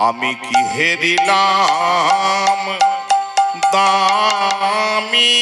আমি কি হেরিলাম দামি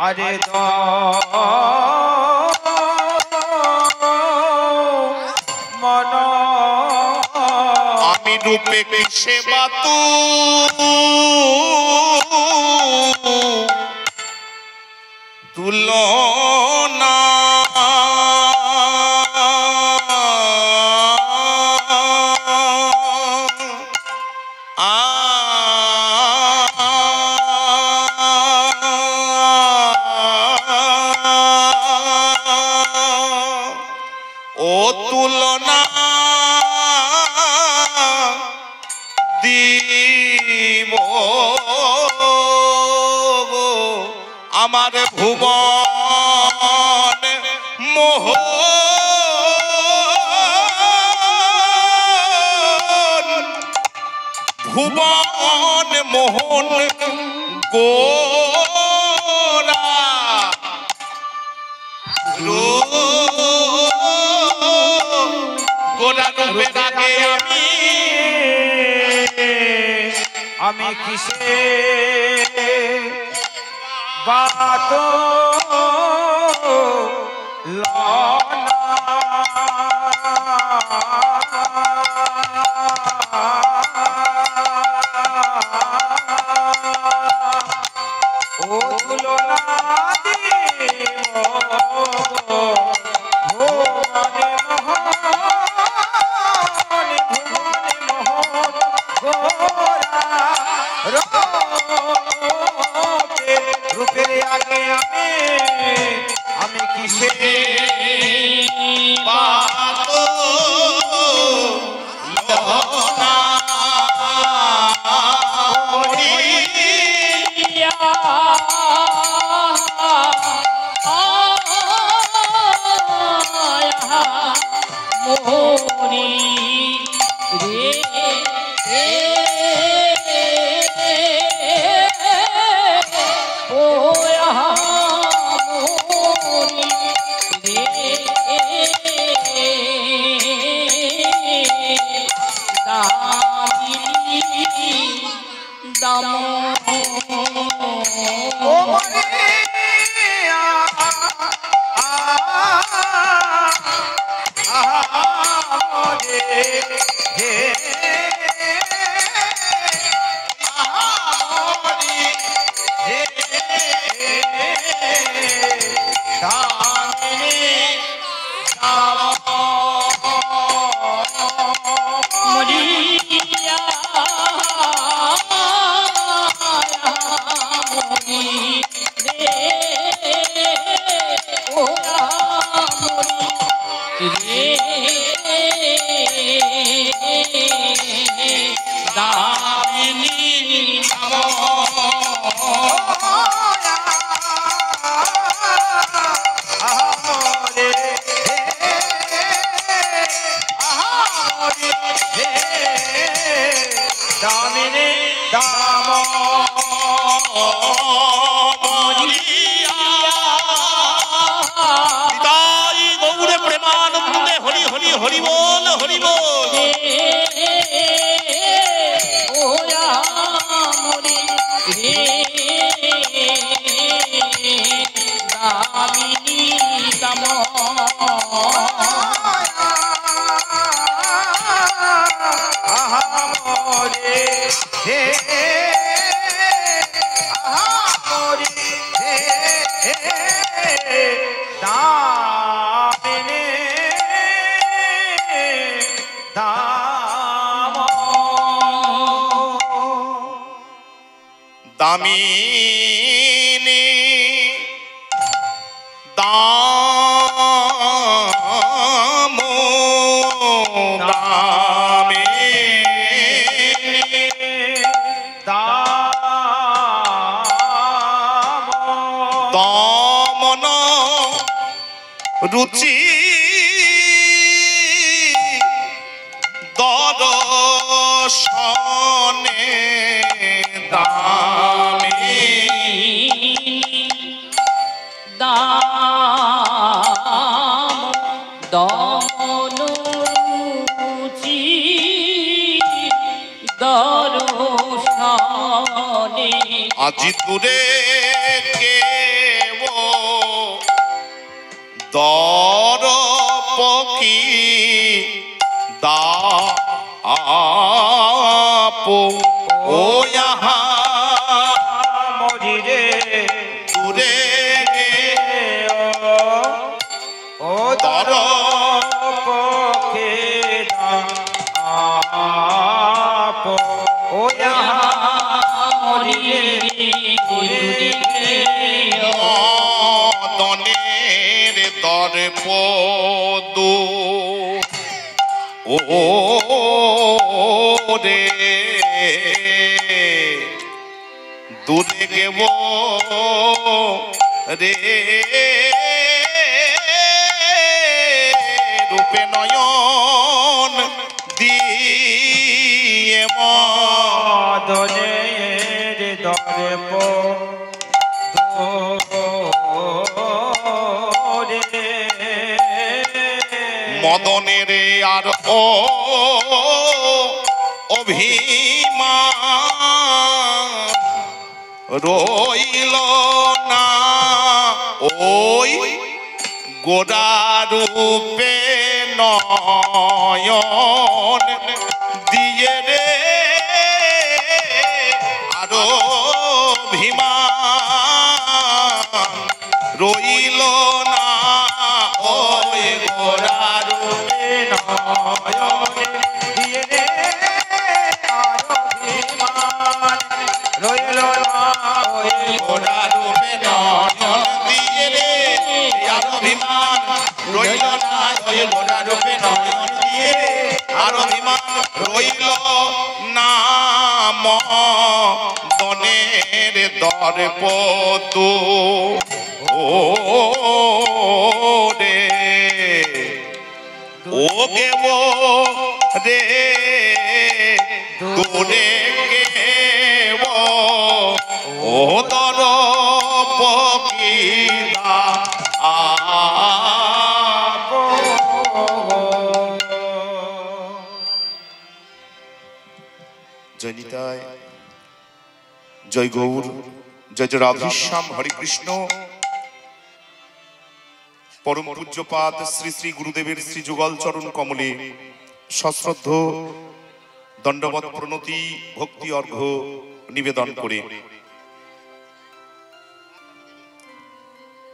আরে মন আমি রূপে কি সেবা তু তুলনা তুলনা দিব আমার ভুবন মোহন ভুবন মোহন গোরা গোরা রূপে রাখে আমি কিসে বাত লনা ও তুলনা দিব মরি রে ওয়া মরি রে দামিনী দাম ও মারিয়া আমরে হে আমরে হে দামিনী দাম মরিয়া মরি রে ওয়া মরি রে দামিনী আমরে হে আমরে হে দামিনী দাম পিতাই গৌরে প্রেমানন্দে হরি হরি হরি বল হরি বল। ওয়া মরি রে দামিনী দাম আমরে হে আমরে হে দামিনী দাম দামিনী দাম দমন রুচি দর্শনে দামি দাম দনুচি দর্শনে আজি দূরে কেব দর পকি দা আপো ও ইহা মরি রে দূরে ও দর পকে আপ ও ইহা মরি দনের দর পদু ও রে দূরে গেব রে রূপে নয়ন দিয়ে মদনের দর্প মদনের আর ও অভিমান রইল না ওই গোড়া রূপে নয়ন দিয়ে রে আরো অভিমান রইল না ওই গোড়া রূপে নয়নে দিয়ে রে অভিমান রইল না ওই গোড়া রূপে নয়ন দিয়ে রে আর অভিমান রইল না ওই গোড়া রূপে নয়ন দিয়ে আর অভিমান রইল না মদনের দর্পতু ও রে ও কেব রে দূরে কেব ও দর পকিদা জয় নিতাই, জয় গৌর, জয় জয় রাধেশ্যাম, হরে কৃষ্ণ। পরম পূজ্যপাদ শ্রী শ্রী গুরুদেবের শ্রী যুগল চরণ কমলে সশ্রদ্ধ দণ্ডবৎ প্রণতি ভক্তি অর্ঘ্য নিবেদন করে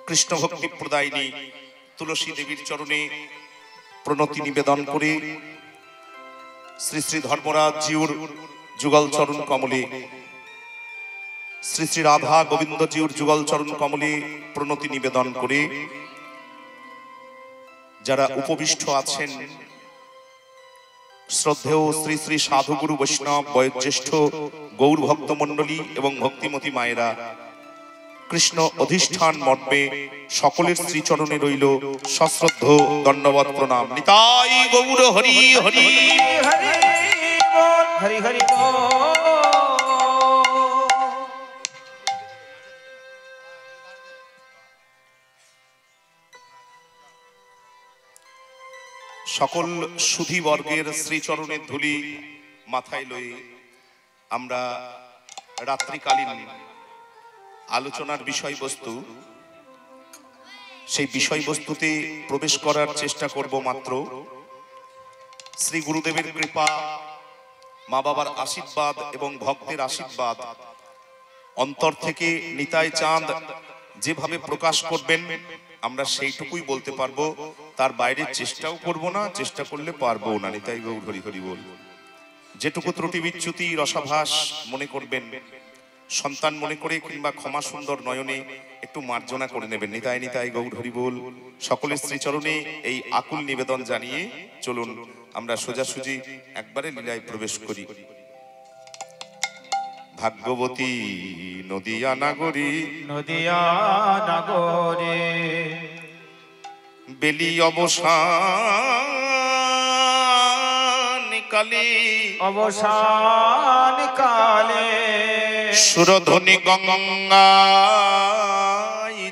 কৃষ্ণ ভক্তি প্রদায়িনী তুলসী দেবীর চরণে প্রণতি নিবেদন করে শ্রী শ্রী ধর্মরাজ জিউর যুগল চরণ কমলে, শ্রী শ্রী রাধা গোবিন্দ জিউর যুগল চরণ কমলে প্রণতি নিবেদন করে যারা উপবিষ্ট আছেন শ্রদ্ধেয় শ্রী শ্রী সাধুগুরু বৈষ্ণব বয়োজ্যেষ্ঠ গৌর ভক্ত মণ্ডলী এবং ভক্তিমতী মায়েরা, কৃষ্ণ অধিষ্ঠান মর্মে সকলের শ্রীচরণে রইল সশ্রদ্ধ দণ্ডবৎ প্রণাম। নিতাই গৌর হরি হরি হরি বল, হরি হরি বল। সকল সুধী বর্গের শ্রীচরণের ধুলি মাথায় লয়ে আমরা রাত্রিকালীন আলোচনার বিষয়বস্তু, সেই বিষয়বস্তুতে প্রবেশ করার চেষ্টা করব। মাত্র শ্রী গুরুদেবের কৃপা, মা বাবার আশীর্বাদ এবং ভক্তের আশীর্বাদ অন্তর থেকে নিতাই চাঁদ যেভাবে প্রকাশ করবেন আমরা সেইটুকুই বলতে পারবো, তার বাইরে চেষ্টাও করব না, চেষ্টা করলে পারবো না। নিতাই গৌর হরি হরি বল। যেটুকু ত্রুটি বিচ্যুতি রসাভাস মনে করবেন, সন্তান মনে করে কিংবা ক্ষমা সুন্দর নয়নে একটু মার্জনা করে নেবেন। নিতাই নিতাই গৌর হরি বল। সকলের শ্রীচরণে এই আকুল নিবেদন জানিয়ে চলুন আমরা সোজাসুজি একবারে লীলায় প্রবেশ করি। ভাগ্যবতী নদিয়া নাগরী, নদিয়া নাগরে বেলি অবসান কালে, অবসান কালে সুরধ্বনি গঙ্গায়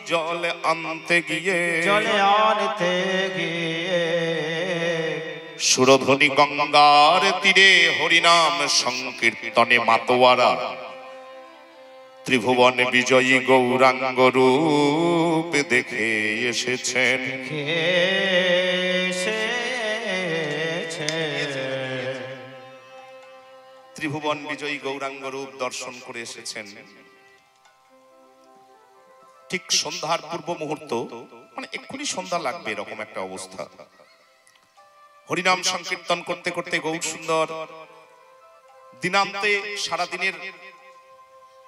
জল আনতে গিয়ে, জলে আনতে গিয়ে সুরধ্বনি গঙ্গার তীরে হরিনাম সংকীর্তনে মাতোয়ারা ত্রিভুবন বিজয়ী গৌরাঙ্গ রূপ দেখে এসেছেন। ত্রিভুবন বিজয়ী গৌরাঙ্গ রূপ দর্শন করে এসেছেন। ঠিক সন্ধ্যার পূর্ব মুহূর্ত, মানে এক্ষুনি সন্ধ্যা লাগবে এরকম একটা অবস্থা। হরিনাম সংকীর্তন করতে করতে গৌর সুন্দর দিনান্তে সারাদিনের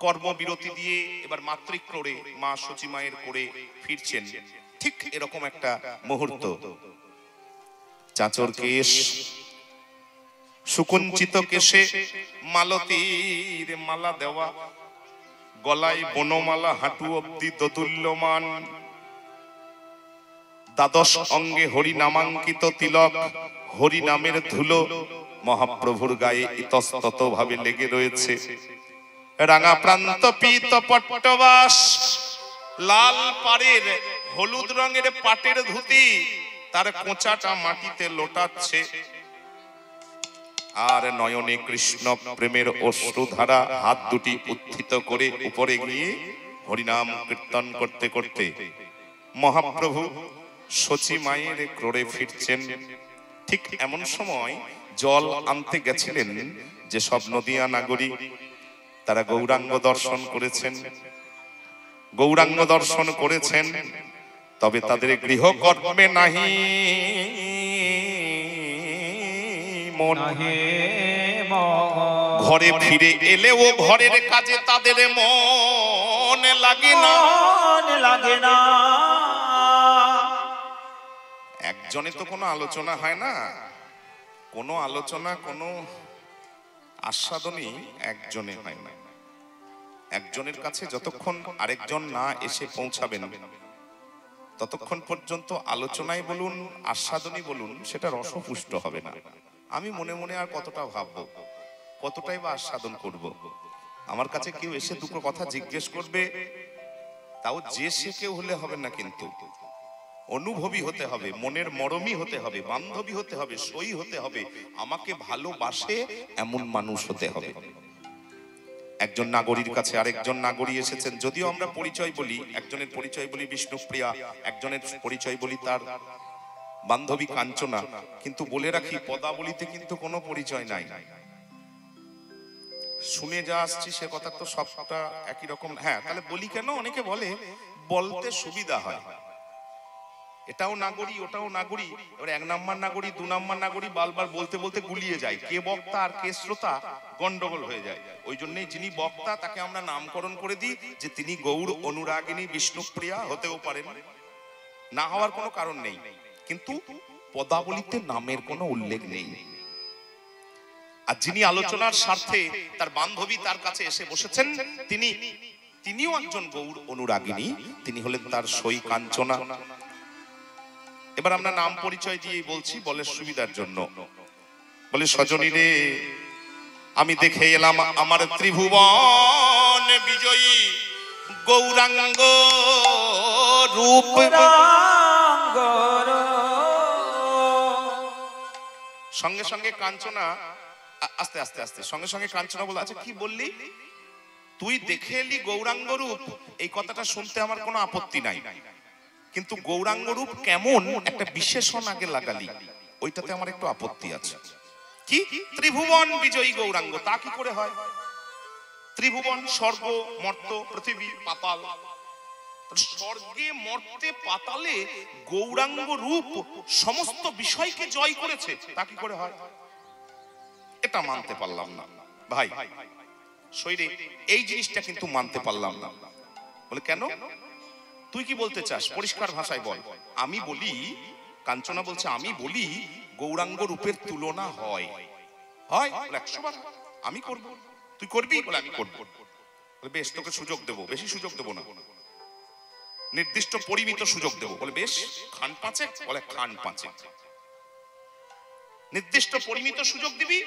কর্মবিরতি দিয়ে এবার মাতৃক্রোড়ে মা সচী মায়ের করে ফিরছেন। ঠিক এরকম একটা মুহূর্ত। চাঁচর কেশ, সুকুঞ্চিত কেশে মালতীর মালা দেওয়া, গলায় বনমালা হাঁটু অব্দি দোদুল্যমান, দ্বাদশ অঙ্গে হরি নামাঙ্কিত তিলক, হরি নামের ধুলো মহাপ্রভুর গায়ে ইতস্তত ভাবে লেগে রয়েছে। রাঙা প্রান্ত পীত পট্টবাস, লাল পাড়ের হলুদ রঙের পাটের ধুতি তার কোঁচাটা মাটিতে লোটাচ্ছে, আর নয়নে কৃষ্ণ প্রেমের অশ্রুধারা হাত দুটি উত্থিত করে উপরে গিয়ে হরিনাম কীর্তন করতে করতে মহাপ্রভু সচী মায়ের ক্রোড়ে ফিরছেন। ঠিক এমন সময় জল আনতে গেছিলেন যে সব নদিয়া নাগরী, তারা গৌরাঙ্গ দর্শন করেছেন। গৌরাঙ্গ দর্শন করেছেন, তবে তাদের গৃহকর্মে নাহি মন। ঘরে ফিরে এলেও ঘরের কাজে তাদের মন লাগে না, লাগে না। একজনে তো কোনো আলোচনা হয় না, কোনো আলোচনা কোনো আস্বাদনই একজনে হয় না। একজনের কাছে যতক্ষণ আরেকজন না এসে পৌঁছাবেন ততক্ষণ পর্যন্ত আলোচনায় বলুন, আস্বাদনই বলুন, সেটা রসপুষ্ট হবে না। আমি মনে মনে আর কতটা ভাববো, কতটাই বা আস্বাদন করব। আমার কাছে কেউ এসে দুটো কথা জিজ্ঞেস করবে, তাও যে সে কেউ হলে হবে না, কিন্তু অনুভবী হতে হবে, মনের মরমী হতে হবে, বান্ধবী হতে হবে, সই হতে হবে, আমাকে ভালোবাসে এমন মানুষ হতে হবে। একজন নাগরীর কাছে আরেকজন নাগরী এসেছেন, যদিও আমরা পরিচয় বলি, একজনের পরিচয় বলি বিষ্ণুপ্রিয়া, একজনের পরিচয় বলি তার বান্ধবী কাঞ্চনা, কিন্তু বলে রাখি পদাবলিতে কিন্তু কোনো পরিচয় নাই। শুনে যা আসছি সে কথা তো সবটা একই রকম। হ্যাঁ, তাহলে বলি কেন? অনেকে বলে বলতে সুবিধা হয়, এটাও নাগরী ওটাও নাগরী, এবার এক নাম্বার নাগরী দু নাম্বার নাগরী বারবার বলতে বলতে গুলিয়ে যায়, কে বক্তা আর কে শ্রোতা গন্ডগোল হয়ে যায়। ওই জন্যই যিনি বক্তা তাকে আমরা নামকরণ করে দিই যে তিনি গৌর অনুরাগিনী বিষ্ণুপ্রিয়া হতেও পারেন, না হওয়ার কোনো কারণ নেই, কিন্তু পদাবলিতে নামের কোনো উল্লেখ নেই। আর যিনি আলোচনার স্বার্থে তার বান্ধবী তার কাছে এসে বসেছেন, তিনিও একজন গৌর অনুরাগিনী, তিনি হলেন তার সই কাঞ্চনা। এবার আমরা নাম পরিচয় দিয়েই বলছি বলের সুবিধার জন্য। বলে, সজনী রে, আমি দেখে এলাম আমার ত্রিভুবন বিজয়ী গৌরাঙ্গ রূপ। সঙ্গে সঙ্গে কাঞ্চনা আস্তে আস্তে আস্তে সঙ্গে সঙ্গে কাঞ্চনা বলে, আচ্ছা কি বললি তুই? দেখে এলি গৌরাঙ্গ রূপ, এই কথাটা শুনতে আমার কোনো আপত্তি নাই, কিন্তু গৌরাঙ্গ রূপ কেমন একটা বিশেষণ আগে লাগালি, ওইটাতে আমার একটু আপত্তি আছে। কি ত্রিভুবন বিজয়ী গৌরাঙ্গ, তা কি করে হয়? ত্রিভুবন স্বর্গ, মর্ত, পৃথিবী, পাতাল। স্বর্গে মর্তে পাতালে গৌরাঙ্গ রূপ সমস্ত বিষয়কে জয় করেছে, তা কি করে হয়? এটা মানতে পারলাম না ভাই, শরীরে এই জিনিসটা কিন্তু মানতে পারলাম না। বলে, কেন? তুই কি বলতে চাস? পরিষ্কার ভাষায় বল। আমি বলি, কাঞ্চনা বলছে, আমি বলি গৌরাঙ্গ রূপের তুলনা হয়। হয়? 100 বার আমি করব, তুই করবি? বলে, আমি করব। বলে, বেশ, তোকে সুযোগ দেবো, বেশি সুযোগ দেবো না, নির্দিষ্ট পরিমিত সুযোগ দেবো। বলে, বেশ, খান 5। বলে, খান 5। নির্দিষ্ট পরিমিত সুযোগ দিবি,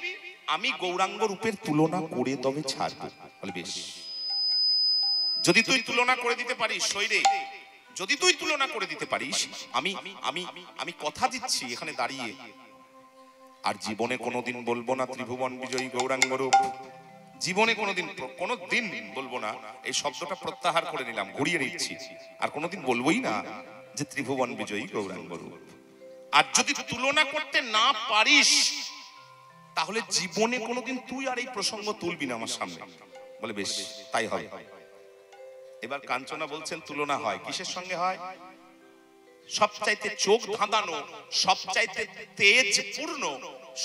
আমি গৌরাঙ্গ রূপের তুলনা করে তবে ছাড়বো। বলে, বেশ, যদি তুই তুলনা করে দিতে পারিস, শরীরে যদি তুই তুলনা করে দিতে পারিস, আমি আমি আমি কথা দিচ্ছি এখানে দাঁড়িয়ে, আর জীবনে কোনোদিন বলবো না ত্রিভুবন বিজয়ী গৌরাঙ্গ রূপ, জীবনে কোনোদিন বলবো না। এই শব্দটা প্রত্যাহার করে নিলাম, ঘুরিয়ে নিচ্ছি, আর কোনোদিন বলবোই না যে ত্রিভুবন বিজয়ী গৌরাঙ্গ রূপ। আর যদি তুলনা করতে না পারিস, তাহলে জীবনে কোনোদিন তুই আর এই প্রসঙ্গ তুলবি না আমার সামনে। বলে, বেশ, তাই হয়। এবার কাঞ্চনা বলছেন, তুলনা হয় কিসের সঙ্গে হয়? সবচাইতে চোখ ধাঁধানো, সবচাইতে তেজ পূর্ণ,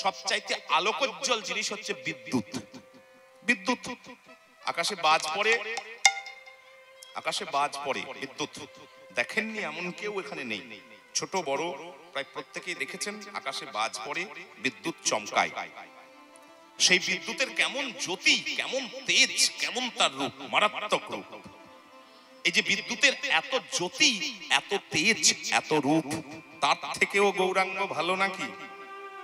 সবচাইতে আলোকোজ্জ্বল জিনিস হচ্ছে বিদ্যুৎ। বিদ্যুৎ, আকাশে বাজ পড়ে, আকাশে বাজ পড়ে, বিদ্যুৎ দেখেননি এমন কেউ এখানে নেই, ছোট বড় প্রায় প্রত্যেকেই দেখেছেন। আকাশে বাজ পড়ে, বিদ্যুৎ চমকায়, সেই বিদ্যুতের কেমন জ্যোতি, কেমন তেজ, কেমন তার রূপ, মারাত্মক রূপ। এই যে বিদ্যুতের এত জ্যোতি, এত তেজ, এত রূপ, তার থেকেও গৌরাঙ্গ ভালো নাকি?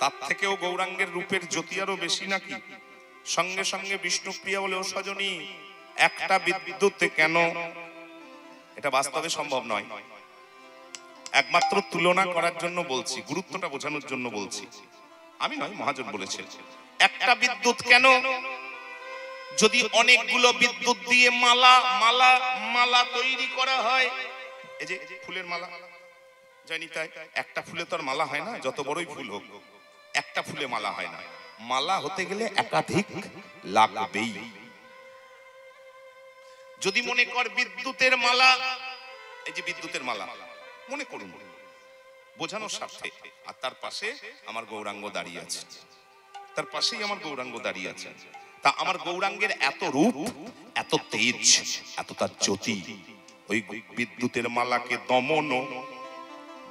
তার থেকেও গৌরাঙ্গের রূপের জ্যোতি আরো বেশি নাকি? সঙ্গে সঙ্গে বিষ্ণুপ্রিয়া বলে, ও সজনী, একটা বিদ্যুৎ কেন? এটা বাস্তবে সম্ভব নয়, একমাত্র তুলনা করার জন্য বলছি, গুরুত্বটা বোঝানোর জন্য বলছি। আমি নয়, মহাজন বলেছে। একটা বিদ্যুৎ কেন? যদি অনেকগুলো বিদ্যুৎ দিয়ে মালা মালা মালা তৈরি করা হয়, এই যে ফুলের মালা, জানি তাই, একটা ফুলে তো আর মালা হয় না, যত বড়ই ফুল হোক, একটা ফুলে মালা হয় না। মালা হতে গেলে একাধিক লাগবেই। যদি মনে কর বিদ্যুতের মালা, এই যে বিদ্যুতের মালা মনে করুন বোঝানোর স্বার্থে, আর তার পাশে আমার গৌরাঙ্গ দাঁড়িয়ে আছে, তার পাশেই আমার গৌরাঙ্গ দাঁড়িয়ে আছে, তা আমার গৌরাঙ্গের এত রূপ, এত তেজ, এত তার জ্যোতি, ওই বিদ্যুতের মালাকে দমন,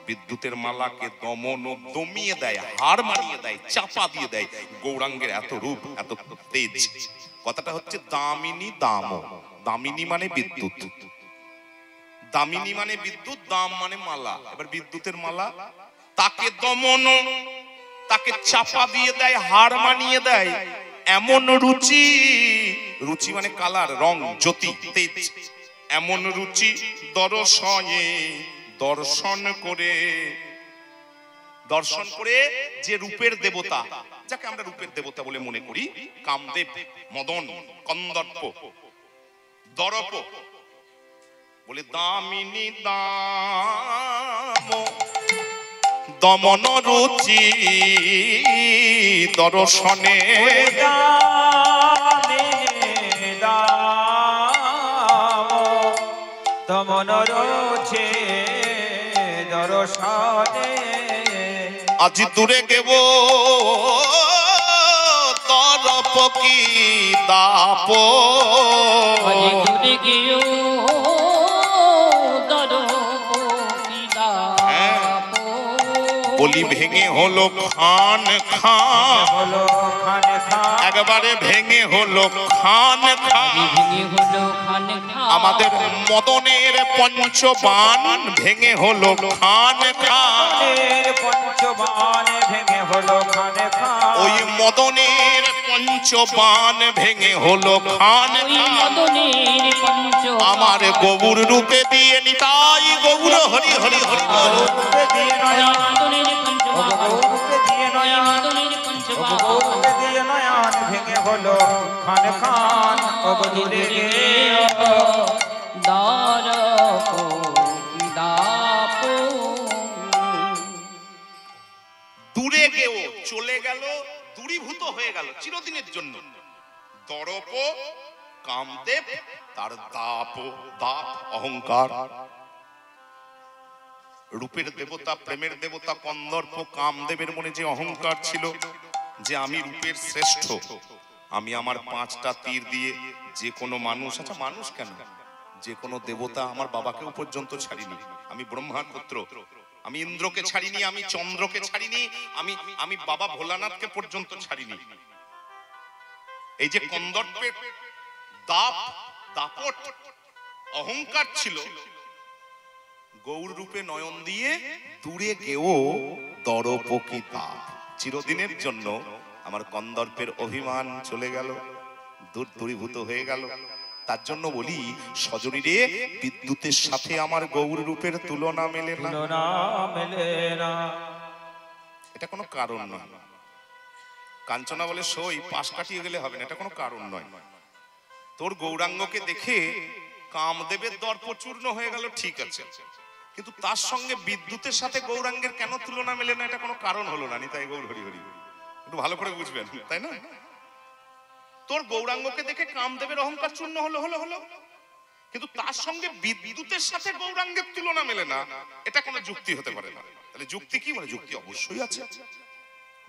বিদ্যুতের মালাকে দমন, দমিয়ে দেয়, হার মানিয়ে দেয়, চাপা দিয়ে দেয় গৌরাঙ্গের এত রূপ, এত তেজ। কথাটা হচ্ছে দামিনী দাম, দামিনী মানে বিদ্যুৎ, দামিনী মানে বিদ্যুৎ, দাম মানে মালা। এবার বিদ্যুতের মালা, তাকে দমন, তাকে চাপা দিয়ে দেয়, হার মানিয়ে দেয় এমন রুচি, রুচি মানে কালার, রং, জ্যোতি, তেজ, এমন রুচি দর্শনে দর্শন করে, দর্শন করে যে রূপের দেবতা, যাকে আমরা রূপের দেবতা বলে মনে করি, কামদেব, মদন, কন্দর্প, দরপ, বলে দামিনী দাম দমন রুচি দর্শনে, দমন রুচি দর্শনে, আজ দূরে গেব দরপ কি দাপ, আরে দূরে গিয়েও দরপ কি দাপ, বলি ভেঙে হলো খান খান, হলো খান খান, একবারে ভেঙে হলো খান খান, ভেঙে হলো খান খান, আমাদের মদনের পঞ্চবান ভেঙে হলো খান খান, পঞ্চবান ভেঙে হলো খান খান, ওই মদনের পঞ্চবান ভেঙে হলো খান ওই খান, মদনের পঞ্চবান আমার গৌর রূপে দিয়ে নিতাই গৌর হরি হরি হরি বল। গৌরকে দিয়ে ওই নয়ন, মদনের পঞ্চবান, গৌরকে দিয়ে ওই নয়ন, মদনের পঞ্চবান, গৌরকে দিয়ে নয়ন ভেঙে হলো খান খান, দূরে গিয়ে দরপ কি দাপ, দূরে গেও চলে গেল, দূরীভূত হয়ে গেল চিরদিনের জন্য, দরপ কামদেব, তার দাপ, দাপ অহংকার, রূপের দেবতা, প্রেমের দেবতা কন্দর্প কামদেবের মনে যে অহংকার ছিল যে আমি রূপের শ্রেষ্ঠ, আমি আমার 5টা তীর দিয়ে যে কোনো মানুষ, আচ্ছা মানুষ কেন, যে কোনো দেবতা, আমার বাবাকেও পর্যন্ত ছাড়িনি, আমি ব্রহ্মার পুত্র, আমি ইন্দ্রকে ছাড়িনি, আমি চন্দ্রকে ছাড়িনি, আমি বাবা ভোলানাথকে পর্যন্ত ছাড়িনি। এই যে কন্দর্পের দাপ, দাপট, অহংকার ছিল, গৌর রূপে নয়ন দিয়ে দূরে গেও দরপকি তাপ, চিরদিনের জন্য আমার কন্দর্পের অভিমান চলে গেল, দূরীভূত হয়ে গেল। তার জন্য বলি সজনীরে বিদ্যুতের সাথে আমার গৌর রূপের তুলনা মেলে না, তুলনা মেলে না, এটা কোনো কারণ নয়। কাঞ্চনা বলে সই পাশ কাটিয়ে গেলে হবে না, এটা কোনো কারণ নয়। তোর গৌরাঙ্গকে দেখে কামদেবের দর্প চূর্ণ হয়ে গেল, ঠিক আছে, কিন্তু তার সঙ্গে বিদ্যুতের সাথে গৌরাঙ্গের কেন তুলনা মেলে না, এটা কোনো কারণ হলো না। নিতাই গৌর হরি হরি, একটু ভালো করে বুঝবেন, তাই না? তোর গৌরাঙ্গকে দেখে কামদেবের অহংকার চূর্ণ হলো হলো হলো, কিন্তু তার সঙ্গে বিদ্যুতের সাথে গৌরাঙ্গের তুলনা মেলে না, এটা কোনো যুক্তি হতে পারে না। তাহলে যুক্তি কি? মানে যুক্তি অবশ্যই আছে,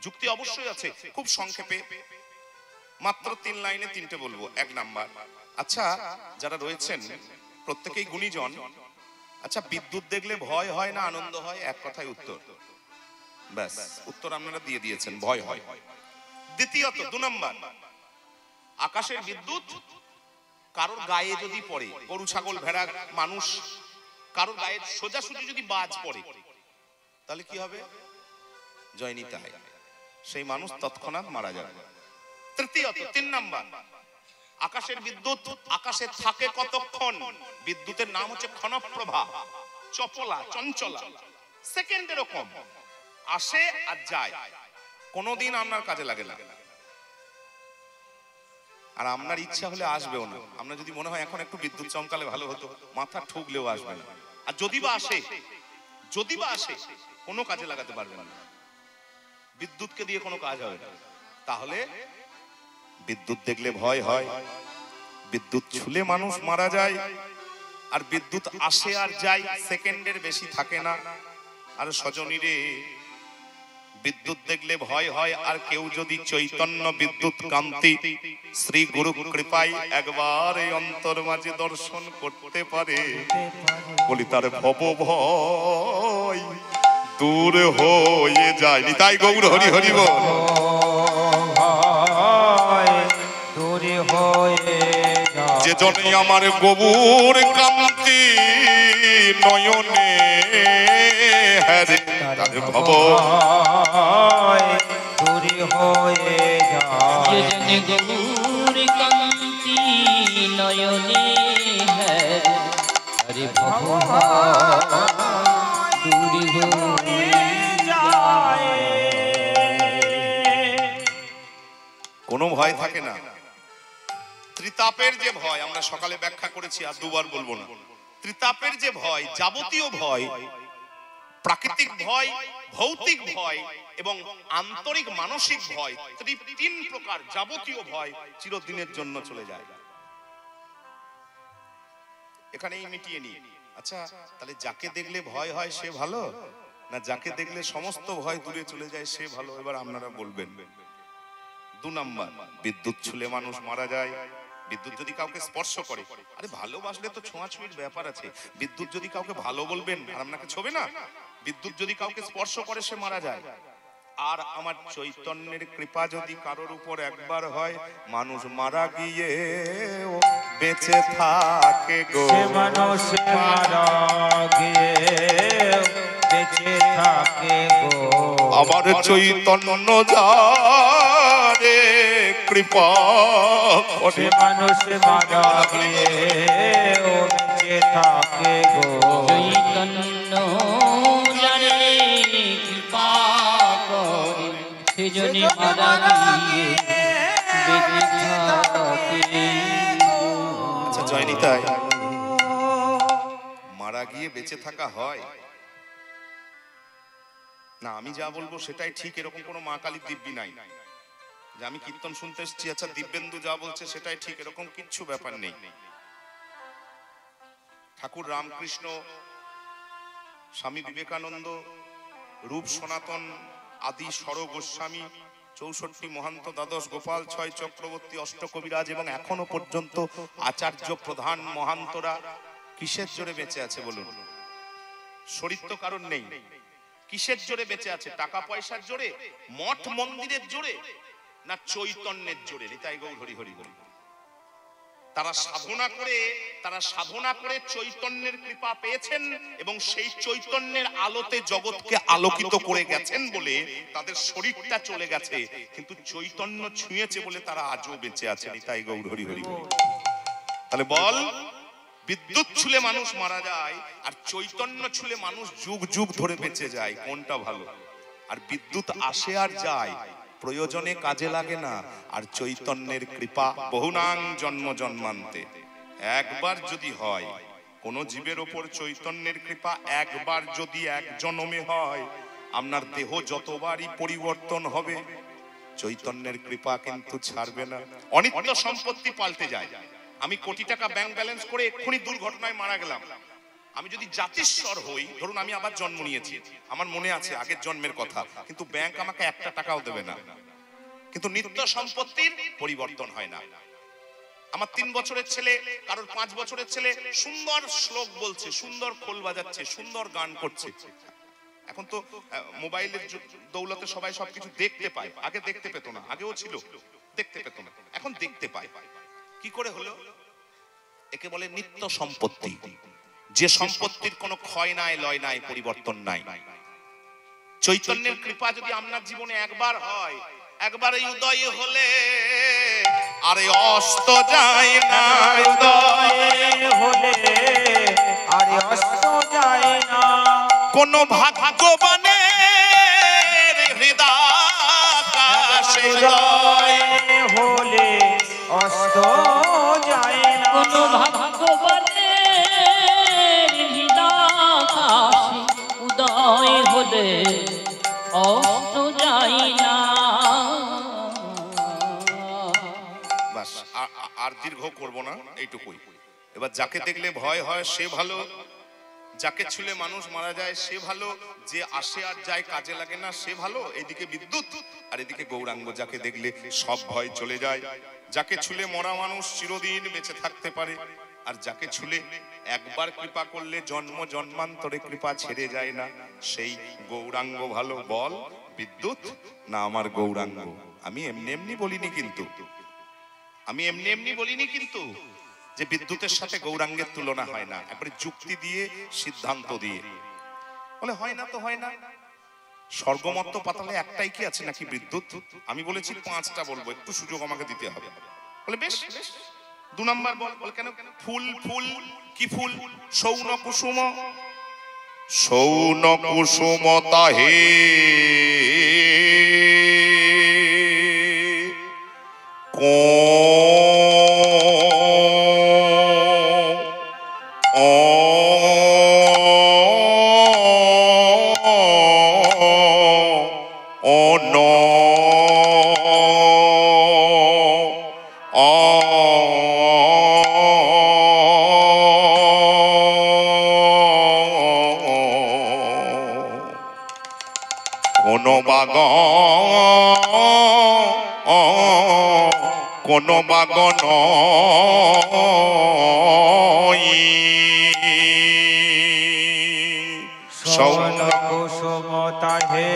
যুক্তি অবশ্যই আছে। খুব সংক্ষেপে মাত্র 3 লাইনে 3টে বলবো। 1 নাম্বার, আচ্ছা যারা রয়েছেন প্রত্যেকেই গুণীজন, আচ্ছা বিদ্যুৎ দেখলে ভয় হয় না আনন্দ হয়? এক কথায় উত্তর, ব্যাস উত্তর আপনারা দিয়ে দিয়েছেন, ভয় হয়। দ্বিতীয়ত 2 নাম্বার, আকাশের বিদ্যুৎ কারোর গায়ে যদি পড়ে, গরু ছাগল ভেড়া মানুষ, কারোর গায়ে সোজাসুজি যদি বাজ পড়ে তাহলে কি হবে? জয়নিতাই, সেই মানুষ তৎক্ষণাৎ মারা যাবে। তৃতীয়ত 3 নাম্বার, আকাশের বিদ্যুৎ আকাশে থাকে কতক্ষণ? বিদ্যুতের নাম হচ্ছে ক্ষণপ্রভা, চপলা, চঞ্চলা, সেকেন্ডের কম, আসে আর যায়, কোনোদিন আপনার কাজে লাগে না। আর আপনার ইচ্ছা হলে আসবেও না। আপনার যদি মনে হয় এখন একটু বিদ্যুৎ চমকালে ভালো হতো, মাথা ঠুকলেও আসবে না। আর যদি বা আসে কোনো কাজে লাগাতে পারবেন না, বিদ্যুৎকে দিয়ে কোনো কাজ হবে না। তাহলে বিদ্যুৎ দেখলে ভয় হয়, বিদ্যুৎ ছুলে মানুষ মারা যায়, আর বিদ্যুৎ আসে আর যায়, সেকেন্ডের বেশি থাকে না। আর সজনীরে বিদ্যুৎ দেখলে ভয় হয়, আর কেউ যদি চৈতন্য বিদ্যুৎ কান্তি শ্রী গুরু কৃপায় একবার এই অন্তর মাঝে দর্শন করতে পারে, বলি তার ভব ভয় দূর হয়ে যায়। নিতাই গৌর হরি হরি বল। যে জনে আমার গৌর কান্তি নয়নে হরে তার ভব দূরে হয়ে যায় যেন গৌর কান্তি নয়নে হরে ভব দূরে হয়ে যায় কোনো ভয় থাকে না। ত্রিতাপের যে ভয় আমরা সকালে ব্যাখ্যা করেছি, আর দুবার বলবো না। ত্রিতাপের যে ভয়, যাবতীয় ভয়, প্রাকৃতিক ভয়, ভৌতিক ভয় এবং আন্তরিক মানসিক ভয়, তিন প্রকার যাবতীয় ভয় চিরদিনের জন্য চলে যায়, এখানেই মিটিয়ে নি। আচ্ছা, তাহলে যাকে দেখলে ভয় হয় সে ভালো, না যাকে দেখলে সমস্ত ভয় দূরে চলে যায় সে ভালো? এবার আপনারা বলবেন। 2 নাম্বার, বিদ্যুৎ ছুলে মানুষ মারা যায়। বিদ্যুৎ যদি কাউকে স্পর্শ করে, আরে ভালোবাসলে তো ছোঁয়াছুঁয়ির ব্যাপার আছে। বিদ্যুৎ যদি কাউকে ভালো বলবেন আর আপনাকে ছোবে না, বিদ্যুৎ যদি কাউকে স্পর্শ করে সে মারা যায়। আর আমার চৈতন্যের কৃপা যদি কারোর উপর একবার হয়, মানুষ মারা গিয়ে বেঁচে থাকে গো। সে মানুষ মারা গিয়ে বেঁচে থাকে গো। আমার চৈতন্য যারে কৃপা সে মানুষ মারা গিয়ে বেঁচে থাকে গো। চৈতন্য যারে কৃপা করে সেজনে মারা গিয়ে বেঁচে থাকে। আচ্ছা জয়নিতাই, মারা গিয়ে বেঁচে থাকা হয় না? আমি যা বলবো সেটাই ঠিক, এরকম কোনো মা কালীর দিব্যি নাই যে আমি কীর্তন শুনতে এসেছি, আচ্ছা দিব্যেন্দু যা বলছে সেটাই ঠিক, এরকম কিচ্ছু ব্যাপার নেই। ঠাকুর রামকৃষ্ণ, স্বামী বিবেকানন্দ, রূপ সনাতন আদি সর গোস্বামী, 64 মহান্ত, দ্বাদশ গোপাল, 6 চক্রবর্তী, অষ্টকবিরাজ এবং এখনো পর্যন্ত আচার্য প্রধান মহান্তরা কিসের জোরে বেঁচে আছে বলুন? শরীর তো কারণ নেই, কিসের জোরে বেঁচে আছে? টাকা পয়সার জোরে, মঠ মন্দিরের জোরে, না চৈতন্যের জোরে? নিতাই গৌর হরি হরি বল। তারা সাধনা করে চৈতন্যের কৃপা পেয়েছেন এবং সেই চৈতন্যের আলোতে জগৎকে আলোকিত করে গেছেন বলে তাদের শরীরটা চলে গেছে, কিন্তু চৈতন্য ছুঁয়েছে বলে তারা আজও বেঁচে আছে। নিতাই গৌর হরি হরি বল। তাহলে বল, বিদ্যুৎ ছুলে মানুষ মারা যায় আর চৈতন্য ছুলে মানুষ যুগ যুগ ধরে বেঁচে যায়, কোনটা ভালো? আর বিদ্যুৎ আসে আর যায়, প্রয়োজনে কাজে লাগে না, আর চৈতন্যের কৃপা বহুনাং জন্ম জন্মান্তে। একবার যদি হয় কোন জীবের ওপর চৈতন্যের কৃপা, একবার যদি এক জন্মে হয়, আপনার দেহ যতবারই পরিবর্তন হবে চৈতন্যের কৃপা কিন্তু ছাড়বে না। অনিত্য সম্পত্তি পাল্টে যায়। আমি কোটি টাকা ব্যাংক ব্যালেন্স করে এক্ষুনি দুর্ঘটনায় মারা গেলাম, আমি যদি জাতিস্বর হই, ধরুন আমি আবার জন্ম নিয়েছি, আমার মনে আছে আগের জন্মের কথা, কিন্তু ব্যাংক আমাকে 1 টাকাও দেবে না। কিন্তু নিত্য সম্পত্তির পরিবর্তন হয় না। আমার 3 বছরের ছেলে, কারোর 5 বছরের ছেলে সুন্দর শ্লোক বলছে, সুন্দর খোল বাজাচ্ছে, সুন্দর গান করছে। এখন তো মোবাইলের দৌলতে সবাই সবকিছু দেখতে পায়, আগে দেখতে পেত না, আগেও ছিল দেখতে পেত না, এখন দেখতে পায়। কি করে হলো? একে বলে নিত্য সম্পত্তি, যে সম্পত্তির কোনো ক্ষয় নাই, লয় নাই, পরিবর্তন নাই। চৈতন্যের কৃপা যদি আপনার জীবনে একবার হয়, একবারে উদয় হলে আরে অস্ত যায় না, উদয় হলে আরে অস্ত যায় না। কোন ভাগ্যবানের হৃদয় উদয় হলে অস্ত যায় না। কোন ভাগ্যবানের হৃদয় উদয় হলে অস্ত যায় না। বাস, আর দীর্ঘ করব না, এইটুকুই। এবার যাকে দেখলে ভয় হয় সে ভালো, যাকে ছুলে মানুষ মারা যায় সে ভালো, যে আসে আর যায় কাজে লাগে না সে ভালো। এদিকে বিদ্যুৎ আর এদিকে গৌরাঙ্গ, যাকে দেখলে সব ভয় চলে যায়। যাকে ছুলে মরা মানুষ চিরদিন বেঁচে থাকতে পারে, আর যাকে ছুলে একবার কৃপা করলে জন্ম জন্মান্তরে কৃপা ছেড়ে যায় না, সেই গৌরাঙ্গ ভালো। বল, বিদ্যুৎ না আমার গৌরাঙ্গ? আমি এমনি এমনি বলিনি কিন্তু, আমি এমনি এমনি বলিনি কিন্তু। যে বিদ্যুতের সাথে গৌরাঙ্গের তুলনা হয় না, একবারে যুক্তি দিয়ে সিদ্ধান্ত দিয়ে বলে হয় না তো হয় না। স্বর্গমত্ত পাতালে একটাই কি আছে নাকি বিদ্যুৎ? আমি বলেছি 5টা বলবো, একটু সুযোগ আমাকে দিতে হবে। বলে বেশ, 2 নাম্বার বল। বলে কেন? ফুল। ফুল কি ফুল? সৌন কুসুম। সৌন কুসুম তাহে কোন বাগন সৌন কুসুম তাহে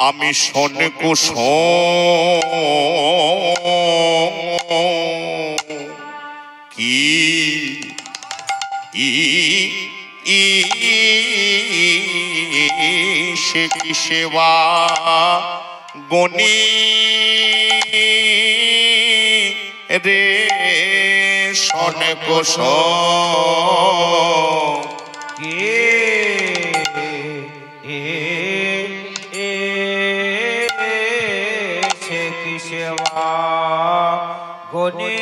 আমি শোন কুসুম কি সে কি সেবা গনি রে শোন কুসুম কে সেবা গনে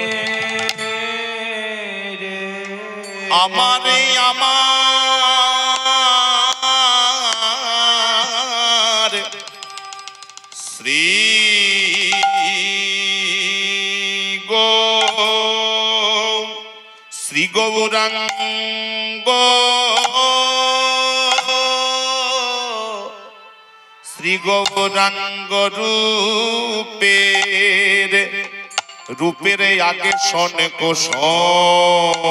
রে আমারে আমার শ্রী গৌরাঙ্গ শ্রী গৌরাঙ্গ রূপের আগে শোন কুসুম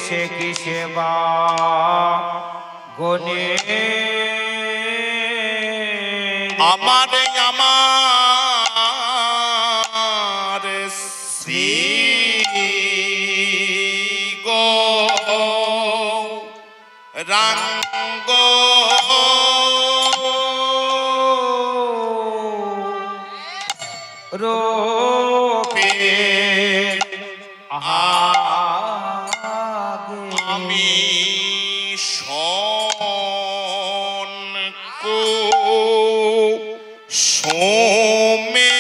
সে কি সেবা গনে আমারে আমার শ্রী গৌরাঙ্গ রূপের আগে আমি শোন কুসুমে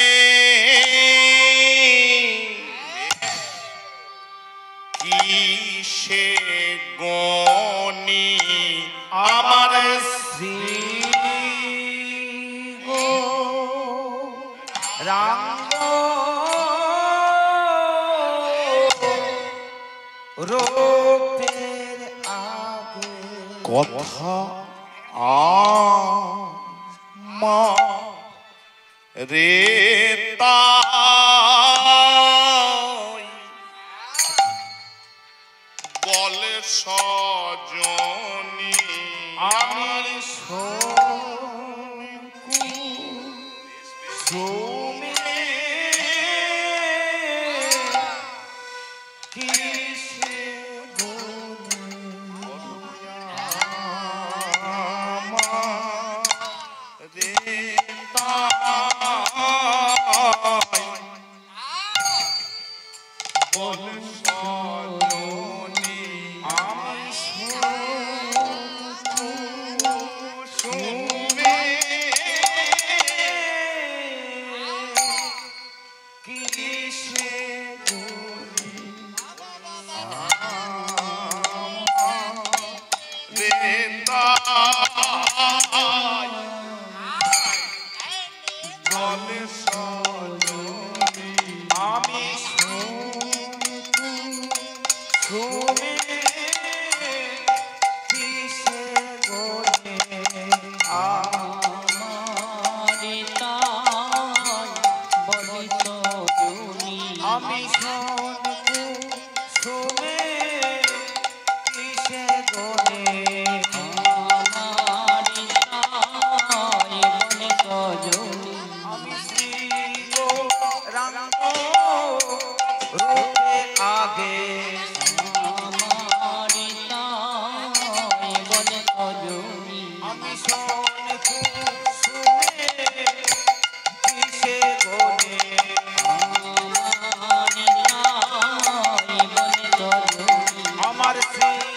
কিসে গনি আমার শ্রী গৌরাঙ্গ রূপের আগে কথা মা রে তাই বলে সজনী আমার কুসুমে কিসে রে তাই বলে সজনী আমি কুসুমে কিসে আমি শোনকু শুনে কিসে গনে আমারি তাই বনে সজনী আমি শ্রী গৌরাঙ্গ রূপে আগে আমারি তাই বনে সজনী আমি শোনকু শুনে কিসে গনে আমারি তাই বনে সজনী আমার শ্রী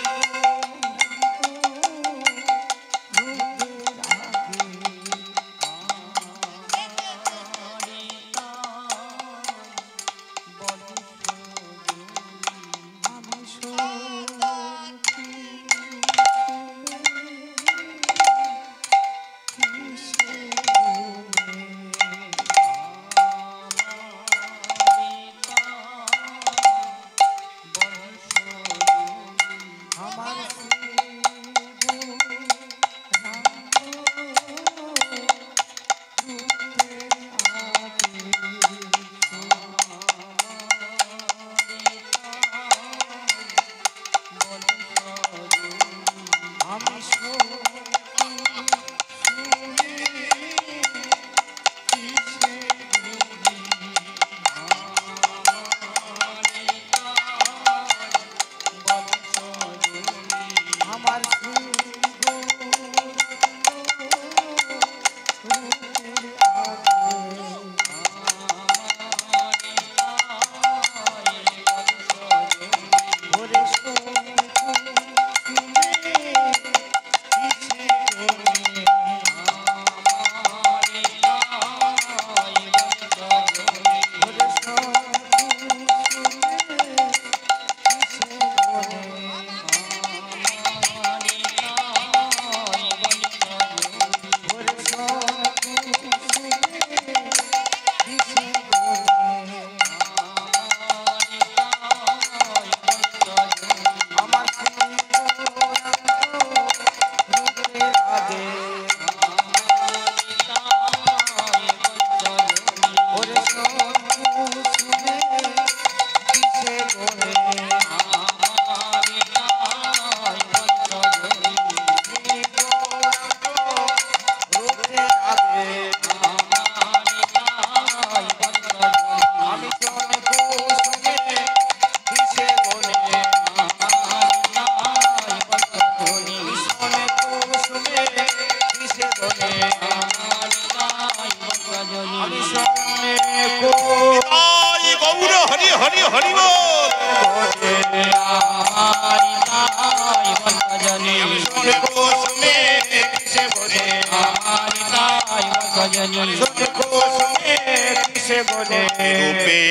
রূপে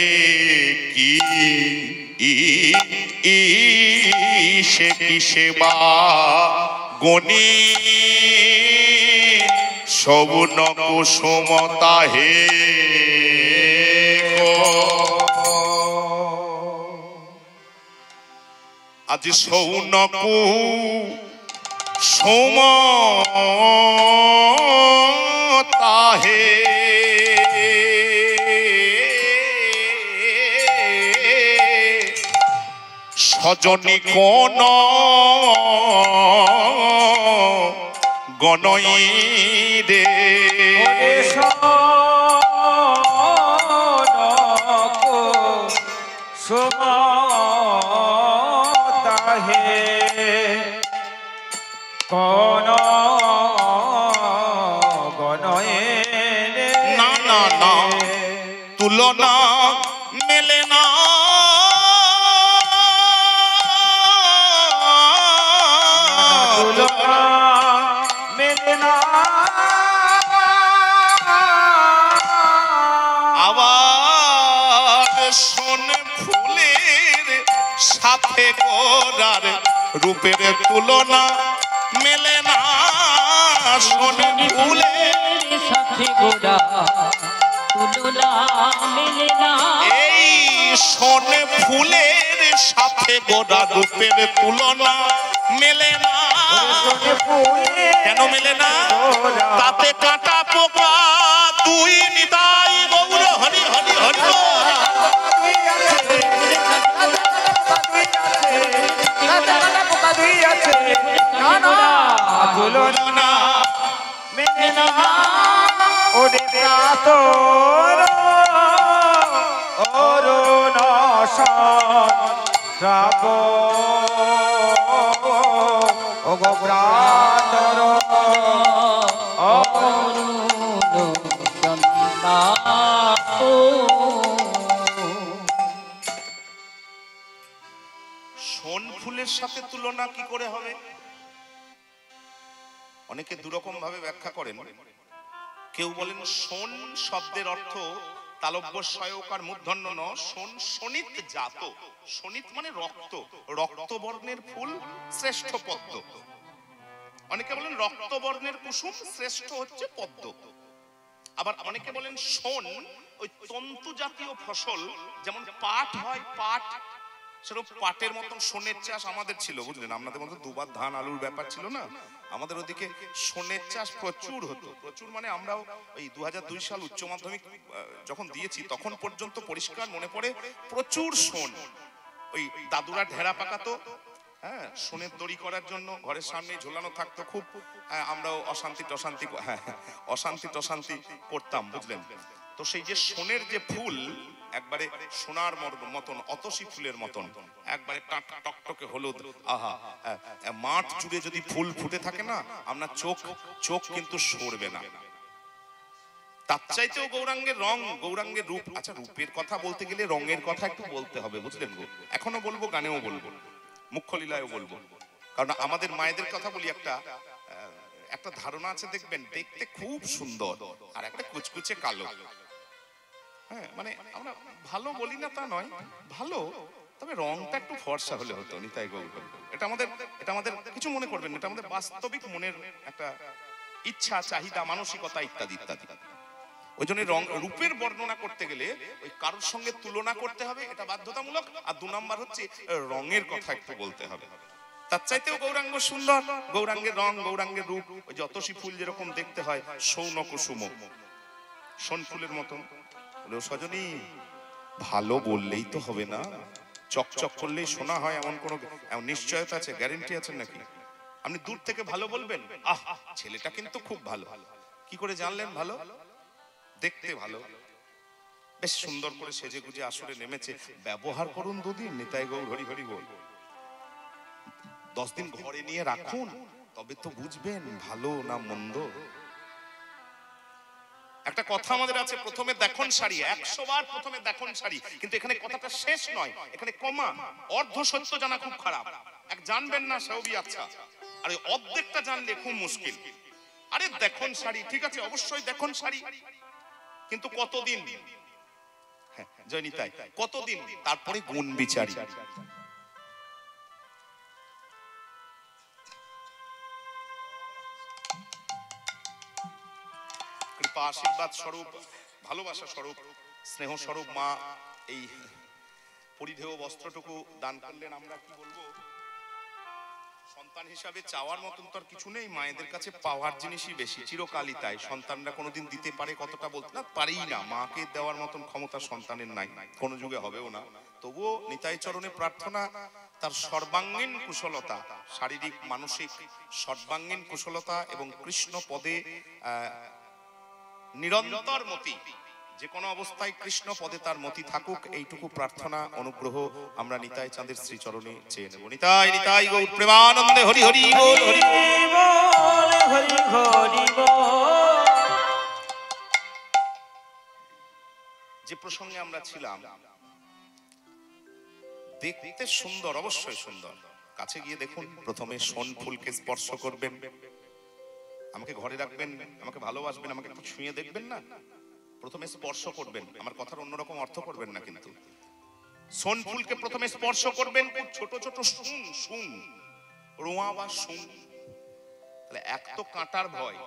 কি সে কিসে বা গণি সবুন কুসুমতা হে আজ সৌনকু সোমতা হে সজনী কোন গণই রে কোন গণয়ে না না না তুলনা মেলে না মেলে না আবার শোন ফুলের সাথে গোরার রূপের তুলনা মেলে না শোন ফুলের সাথে গোরা তুলনা মেলে না এই শোন ফুলের সাথে গোরা রূপের তুলনা মেলে না কেন মেলে না তাতে কাটা পোকা তুই নিতাই গৌর হরি হরি হরি প্রাতর অরুণ শ্রাব ও গো প্রাতর শোন ফুলের সাথে তুলনা কি করে হবে? অনেকে দুরকম ভাবে ব্যাখ্যা করেন। কেউ বলেন শোন শব্দের অর্থ তালব্য সয়কার মূর্ধন্য ন, শোন শোণিত জাত। শোণিত মানে রক্ত, রক্তবর্ণের ফুল শ্রেষ্ঠ পদ্ম। অনেকে বলেন রক্তবর্ণের কুসুম শ্রেষ্ঠ হচ্ছে পদ্ম। আবার অনেকে বলেন শোন ওই তন্তু জাতীয় ফসল, যেমন পাট হয়, পাট সেরকম পাটের মতন শোনের চাষ আমাদের ছিল, বুঝলেন? আপনাদের মতো দুবার ধান আলুর ব্যাপার ছিল না, আমাদের ওদিকে শোনের চাষ প্রচুর হতো। প্রচুর মানে আমরাও ওই 2002 সাল উচ্চ মাধ্যমিক যখন দিয়েছি তখন পর্যন্ত পরিষ্কার মনে পড়ে প্রচুর শোন। ওই দাদুরা ঢেরা পাকাতো, হ্যাঁ, শোনের দড়ি করার জন্য ঘরের সামনে ঝোলানো থাকতো। খুব আমরাও অশান্তি টশান্তি করতাম, বুঝলেন? তো সেই যে শোনের যে ফুল, একবারে সোনার মতন, অতসী ফুলের মতন, একবারে টকটকে হলুদ, আহা, মাঠ জুড়ে যদি ফুল ফুটে থাকে না, আপনার চোখ কিন্তু সরবে না। তার চাইতেও গৌরাঙ্গের রং, গৌরাঙ্গের রূপ। আচ্ছা, রূপের কথা বলতে গেলে রঙের কথা একটু বলতে হবে, বুঝলেন গো? এখনো বলবো, গানেও বলবো, মুখ্য লীলায়ও বলবো। কারণ আমাদের মায়েদের কথা বলি, একটা ধারণা আছে, দেখবেন দেখতে খুব সুন্দর আর একটা কুচকুচে কালো। হ্যাঁ, মানে আমরা ভালো বলি না তা নয়, ভালো, তবে রংটা একটু ফর্সা হলে হতো। নিতাই গৌর, এটা আমাদের কিছু মনে করবেন না, এটা আমাদের বাস্তবিক মনের একটা ইচ্ছা, চাহিদা, মানসিকতা ইত্যাদি ইত্যাদি। ওই জন্য রূপের বর্ণনা করতে গেলে ওই কারোর সঙ্গে তুলনা করতে হবে, এটা বাধ্যতামূলক। আর 2 নাম্বার হচ্ছে রঙের কথা একটু বলতে হবে। তার চাইতেও গৌরাঙ্গ সুন্দর, গৌরাঙ্গের রং, গৌরাঙ্গের রূপ। ওই যে অতসী ফুল যেরকম দেখতে হয়, সৌন কুসুম, সোন ফুলের মতন। সজনী, ভালো বললেই তো হবে না, চকচক করলেই শোনা হয় এমন কোন নিশ্চয়তা আছে, গ্যারেন্টি আছে নাকি? আপনি দূর থেকে ভালো বলবেন, আহ ছেলেটা কিন্তু খুব ভালো। কি করে জানলেন ভালো? দেখতে ভালো, বেশ সুন্দর করে সেজে গুজে আসরে নেমেছে। ব্যবহার করুন 2 দিন, নিতাই গৌর হরি হরি বল। 10 দিন ঘরে নিয়ে রাখুন, তবে তো বুঝবেন ভালো না মন্দ। একটা কথা আমাদের আছে, প্রথমে দেখুন সারি, 100 বার প্রথমে দেখুন সারি, কিন্তু এখানে কথাটা শেষ নয়, এখানে কমা। অর্ধ সত্য জানা খুব খারাপ, এক জানবেন না সেও বি আচ্ছা, আর ওই অর্ধেকটা জানলে খুব মুশকিল। আরে দেখুন সারি, ঠিক আছে, অবশ্যই দেখুন সারি, কিন্তু কতদিন? হ্যাঁ, জয় নিতাই, কতদিন? তারপরে গুণ বিচারি। কৃপা আশীর্বাদ স্বরূপ, ভালোবাসা স্বরূপ, স্নেহ স্বরূপ মা এই পরিধেয় বস্ত্রটুকু দান করলেন। আমরা কি বলবো, সন্তান হিসাবে চাওয়ার মতন তো আর কিছু নেই, মায়েদের কাছে পাওয়ার জিনিসই বেশি, চিরকালই তাই। সন্তানরা কোনোদিন দিতে পারে কতটা বলতে না পারেই না, মাকে দেওয়ার মতন ক্ষমতা সন্তানের নাই, কোনো যুগে হবেও না। তবুও নিতাই চরণে প্রার্থনা, তার সর্বাঙ্গীন কুশলতা, শারীরিক মানসিক সর্বাঙ্গীন কুশলতা এবং কৃষ্ণ পদে নিরন্তর মতি, যে কোনো অবস্থায় কৃষ্ণ পদে তার মতি থাকুক, এইটুকু প্রার্থনা, অনুগ্রহ আমরা নিতাই চাঁদের শ্রী চরণে চেয়ে নেব। নিতাই নিতাই গৌর প্রেমানন্দে হরি হরি বল, হরি বল, হরি হরি বল। যে প্রসঙ্গে আমরা ছিলাম, দেখতে সুন্দর, অবশ্যই সুন্দর। কাছে গিয়ে দেখুন, প্রথমে সোন ফুলকে স্পর্শ করবেন, আমাকে ঘরে রাখবেন, আমাকে ভালোবাসবেন, আমাকে একটু ছুঁয়ে দেখবেন না, প্রথমে স্পর্শ করবেন। আমার কথার অন্যরকম অর্থ করবেন না, কিন্তু সোন ফুলকে প্রথমে স্পর্শ করবেন। ছোট ছোট শুং, রোয়া বা শুং, তাহলে এক তো কাঁটার ভয়,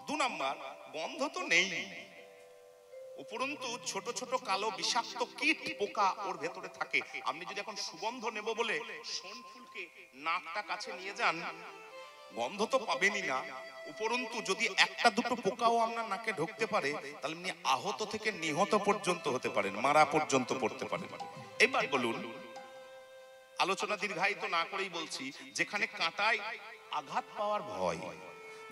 2 নাম্বার গন্ধ তো নেই, উপরন্তু ছোট ছোট কালো বিষাক্ত কীট পোকা ওর ভেতরে থাকে। আপনি যদি এখন সুগন্ধ নেব বলে সোন ফুলকে নাকটা কাছে নিয়ে যান, গন্ধ তো পাবেনই না, উপরন্তু যদি 1-2 পোকাও আপনার নাকে ঢুকতে পারে, তাহলে আপনি আহত থেকে নিহত পর্যন্ত হতে পারেন, মারা পর্যন্ত পড়তে পারেন। এবার বলুন, আলোচনা দীর্ঘায়িত না করেই বলছি, যেখানে কাঁটায় আঘাত পাওয়ার ভয়,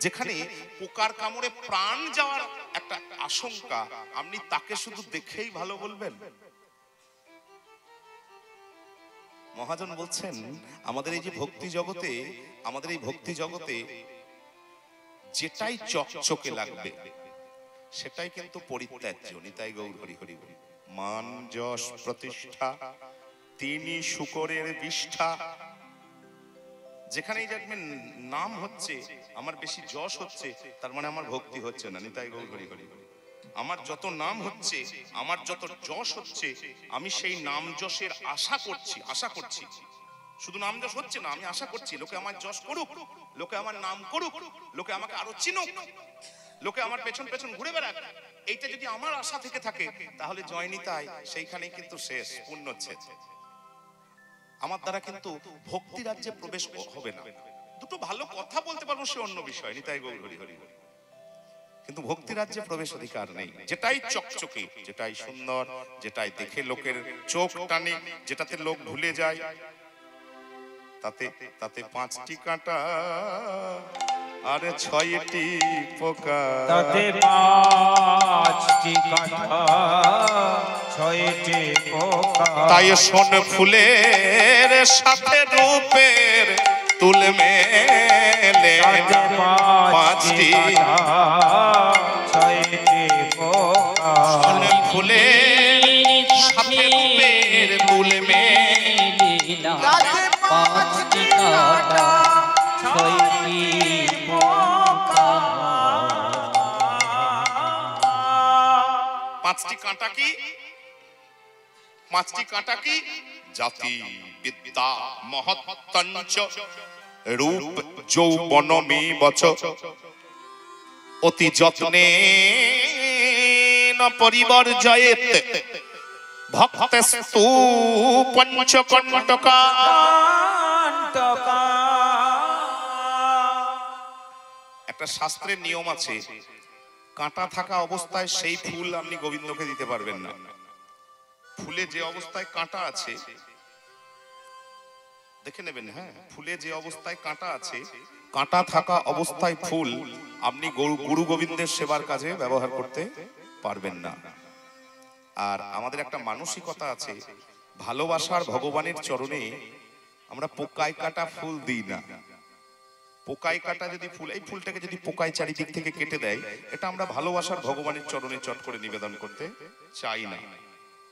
যেখানে পোকার কামড়ে প্রাণ যাওয়ার একটা আশঙ্কা, আপনি তাকে শুধু দেখেই ভালো বলবেন? মহাজন বলছেন আমাদের এই যে ভক্তি জগতে, আমাদের এই ভক্তি জগতে যেটাই চকচকে লাগবে সেটাই কিন্তু পরিত্যাজ্য। নিতাই গৌর হরি হরি বল। মান যশ প্রতিষ্ঠা তিনি শুকরের বিষ্ঠা। যেখানেই দেখবেন নাম হচ্ছে, আমার বেশি যশ হচ্ছে, তার মানে আমার ভক্তি হচ্ছে না। নিতাই গৌর হরি হরি বল। আমার যত নাম হচ্ছে, আমার যত যশ হচ্ছে, আমি সেই নাম যশের আশা করছি। শুধু নাম যশ হচ্ছে না, আমি আশা করছি লোকে আমার যশ করুক, লোকে আমার নাম করুক, লোকে আমাকে আরো চিনুক, লোকে আমার পেছন পেছন ঘুরে বেড়াক। এইটা যদি আমার আশা থেকে থাকে, তাহলে জয় নিতাই সেইখানেই কিন্তু শেষ, পূর্ণচ্ছেদ। আমার দ্বারা কিন্তু ভক্তি রাজ্যে প্রবেশ হবে না। দুটো ভালো কথা বলতে পারবো সে অন্য বিষয়, নিতাই গৌর হরি হরি, কিন্তু ভক্তি রাজ্যে প্রবেশ অধিকার নেই। যেটাই চকচকে, যেটাই সুন্দর, যেটাই দেখে লোকের চোখ টানে, যেটাতে লোক ভুলে যায়, তাতে তাতে 5টি কাঁটা আর 6টি পোকা। তাতে 5টি কাঁটা 6টি পোকা। তাই শোন ফুলের সাথে রূপের তুল মেলে, 5টি কাঁটা 6টি পোকা। শোন ফুলের সাথে রূপের তুল মেলে, 5টি কাঁটা 6টি পোকা। 5টি কাঁটা কি? 5টি কাঁটা কি? জাতি বিদ্যা মহত্তঞ্চ রূপ যৌবনমি বচ অতি যত্নে ন পরিবর্জয়েত ভক্তস্তু পঞ্চকণ্টকা। একটা শাস্ত্রের নিয়ম আছে, কাঁটা থাকা অবস্থায় সেই ফুল আপনি গোবিন্দকে দিতে পারবেন না। ফুলে যে অবস্থায় কাঁটা আছে দেখে নেবেন। হ্যাঁ, ফুলে যে অবস্থায় কাঁটা আছে, কাঁটা থাকা অবস্থায় ফুল আপনি গুরু গোবিন্দের সেবার কাজে ব্যবহার করতে পারবেন না। আর আমাদের একটা মানসিকতা আছে, ভালোবাসার ভগবানের চরণে আমরা পোকায় কাটা ফুল দিই না। পোকায় কাটা যদি ফুল, এই ফুলটাকে যদি পোকায় চারিদিক থেকে কেটে দেয়, এটা আমরা ভালোবাসার ভগবানের চরণে চট করে নিবেদন করতে চাই না।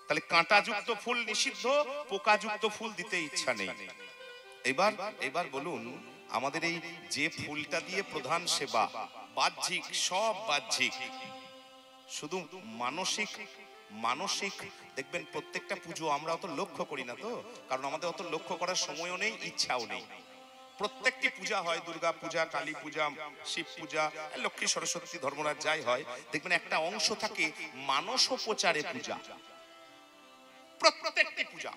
তাহলে কাঁটাযুক্ত ফুল নিষিদ্ধ, পোকাযুক্ত ফুল দিতে ইচ্ছা নেই। এবার বলুন, আমাদের এই যে ফুলটা দিয়ে প্রধান সেবা, বাহ্যিক সব বাহ্যিক, শুধু মানসিক দেখবেন প্রত্যেকটা পুজো আমরা অত লক্ষ্য করি না, তো কারণ আমাদের অত লক্ষ্য করার সময়ও নেই, ইচ্ছাও নেই। প্রত্যেকটি পূজা হয়, দুর্গা পূজা, কালী পূজা, শিব পূজা, লক্ষ্মী সরস্বতী, ধর্মরাজ যাই হয়, দেখবেন একটা অংশ থাকে মানসোপচারে পূজা। প্রত্যেকটি পূজা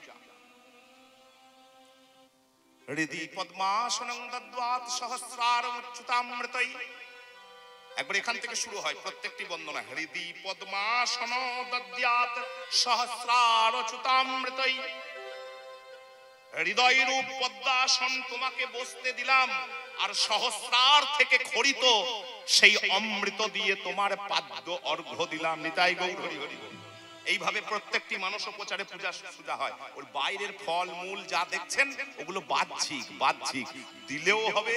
হৃদি পদ্মাসনং দদ্বাত সহস্রারমচ্যুতামৃতৈ, একবার এখান থেকে শুরু হয় প্রত্যেকটি বন্দনা। হৃদি পদ্মাসন দদ্যাত সহস্রারচ্যুতামৃতৈ, হৃদয় রূপ পদ্মাসন তোমাকে বসতে দিলাম, আর সহস্রার থেকে খরিত সেই অমৃত দিয়ে তোমার পাদ্য অর্ঘ্য দিলাম। নিতাই গৌর হরি হরি। এইভাবে প্রত্যেকটি মানসোপচারে পূজা হয়। ওর বাইরের ফল মূল যা দেখছেন ওগুলো বাহ্যিক, দিলেও হবে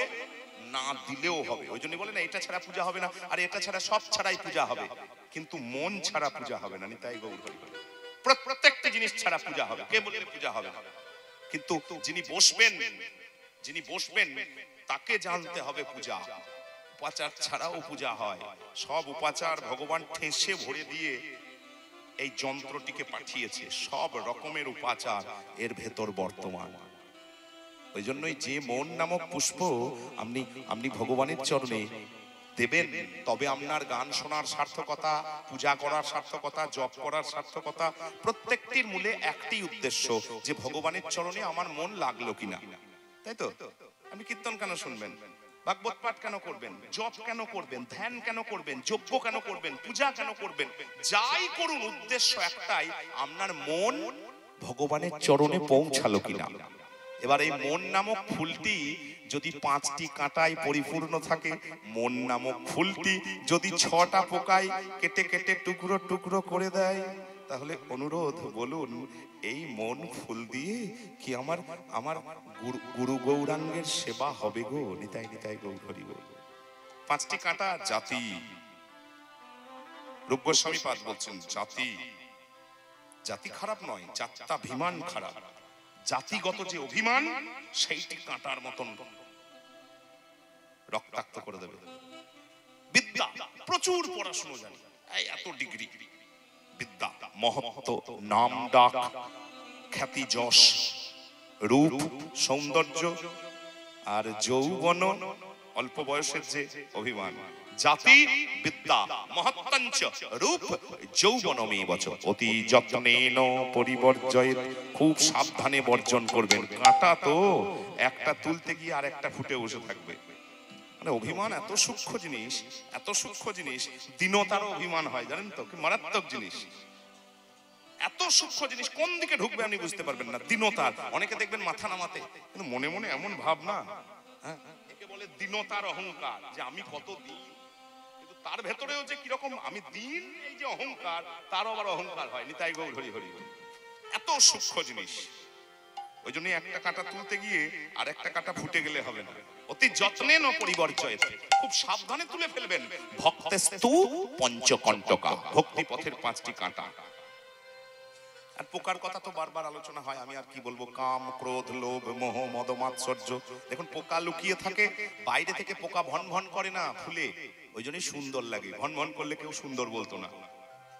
না দিলেও হবে। ওই জন্য বলে না, এটা ছাড়া পূজা হবে না, আর এটা ছাড়া সব ছাড়াই পূজা হবে, কিন্তু মন ছাড়া পূজা হবে না। নিতাই গৌর হরি হরি। প্রত্যেকটা জিনিস ছাড়া পূজা হবে, কে বললে পূজা হবে না? কিন্তু যিনি বসবেন তাকে জানতে হবে পূজা। উপাচার ছাড়াও পূজা হয়। সব উপাচার ভগবান ঠেসে ভরে দিয়ে এই যন্ত্রটিকে পাঠিয়েছে, সব রকমের উপাচার এর ভেতর বর্তমান। ওই জন্যই যে মন নামক পুষ্প আপনি ভগবানের চরণে দেবেন, তবে আপনার গান শোনার সার্থকতা, পূজা করার সার্থকতা, জপ করার সার্থকতা। প্রত্যেকটির মূলে একটি উদ্দেশ্য, যে ভগবানের চরণে আমার মন লাগলো কিনা। তাই তো? আপনি কীর্তন কেন শুনবেন, ভাগবত পাঠ কেন করবেন, জপ কেন করবেন, ধ্যান কেন করবেন, যজ্ঞ কেন করবেন, পূজা কেন করবেন? যাই করুন, উদ্দেশ্য একটাই, আপনার মন ভগবানের চরণে পৌঁছালো কিনা। এবার এই মন নামক ফুলটি যদি 5টি কাঁটায় পরিপূর্ণ থাকে, মন নামক ফুলটি যদি 6টা পোকায় কেটে কেটে টুকরো টুকরো করে দেয়, তাহলে অনুরোধ বলুন এই মন ফুল দিয়ে কি আমার আমার গুরু গৌরাঙ্গের সেবা হবে গো? নিতাই নিতাই গৌর হরি বল। 5টি কাঁটা জাতি, রূপ গোস্বামী পাদ বলছেন জাতি, জাতি খারাপ নয়, জাত্যাভিমান খারাপ। জাতিগত যে অভিমান সেইটি কাঁটার মতন রক্তাক্ত করে দেবে। বিদ্যা, প্রচুর পড়াশোনা জানি, এত ডিগ্রি, বিদ্যা, মহত্ব, নাম ডাক, খ্যাতি, যশ, রূপ, সৌন্দর্য আর যৌবন, অল্প বয়সের যে অভিমান। জাতি বিদ্যা মহত্তঞ্চ রূপ যৌবনমেবচ অতি যত্নেন পরিবর্জয়েৎ, খুব সাবধানে বর্জন করবেন। কাঁটা তো একটা তুলতে গিয়ে আর একটা ফুটে বসে থাকবে। মানে অভিমান এত সূক্ষ্ম জিনিস, এত সূক্ষ্ম জিনিস, দীনতারও অভিমান হয় জানেন তো, কি মারাত্মক জিনিস। এত সূক্ষ্ম জিনিস কোন দিকে ঢুকবে আপনি বুঝতে পারবেন না। দীনতার অনেকে দেখবেন মাথা নামাতে, কিন্তু মনে মনে এমন ভাব না, হ্যাঁ, একে বলে দীনতার অহংকার, যে আমি কত দিন, কিন্তু তার ভেতরেও যে কিরকম আমি দিন, এই যে অহংকার, তারও আবার অহংকার হয়। নিতাই গৌর হরি হরি। এত সূক্ষ্ম জিনিস, ওই জন্য একটা কাঁটা তুলতে গিয়ে আর একটা কাঁটা ফুটে গেলে হবে না। অতি যত্নে ন পরিবর্জয়েৎ, খুব সাবধানে তুলে ফেলবেন। ভক্তেস্তু পঞ্চকণ্টকা, ভক্তি পথের 5টি কাঁটা। আর পোকার কথা তো বারবার আলোচনা হয়, আমি আর কি বলবো। কাম, ক্রোধ, লোভ, মোহ, মদ, মাৎসর্য। দেখুন পোকা লুকিয়ে থাকে, বাইরে থেকে পোকা ভন ভন করে না ফুলে, ওই জন্যই সুন্দর লাগে। ভন ভন করলে কেউ সুন্দর বলতো না।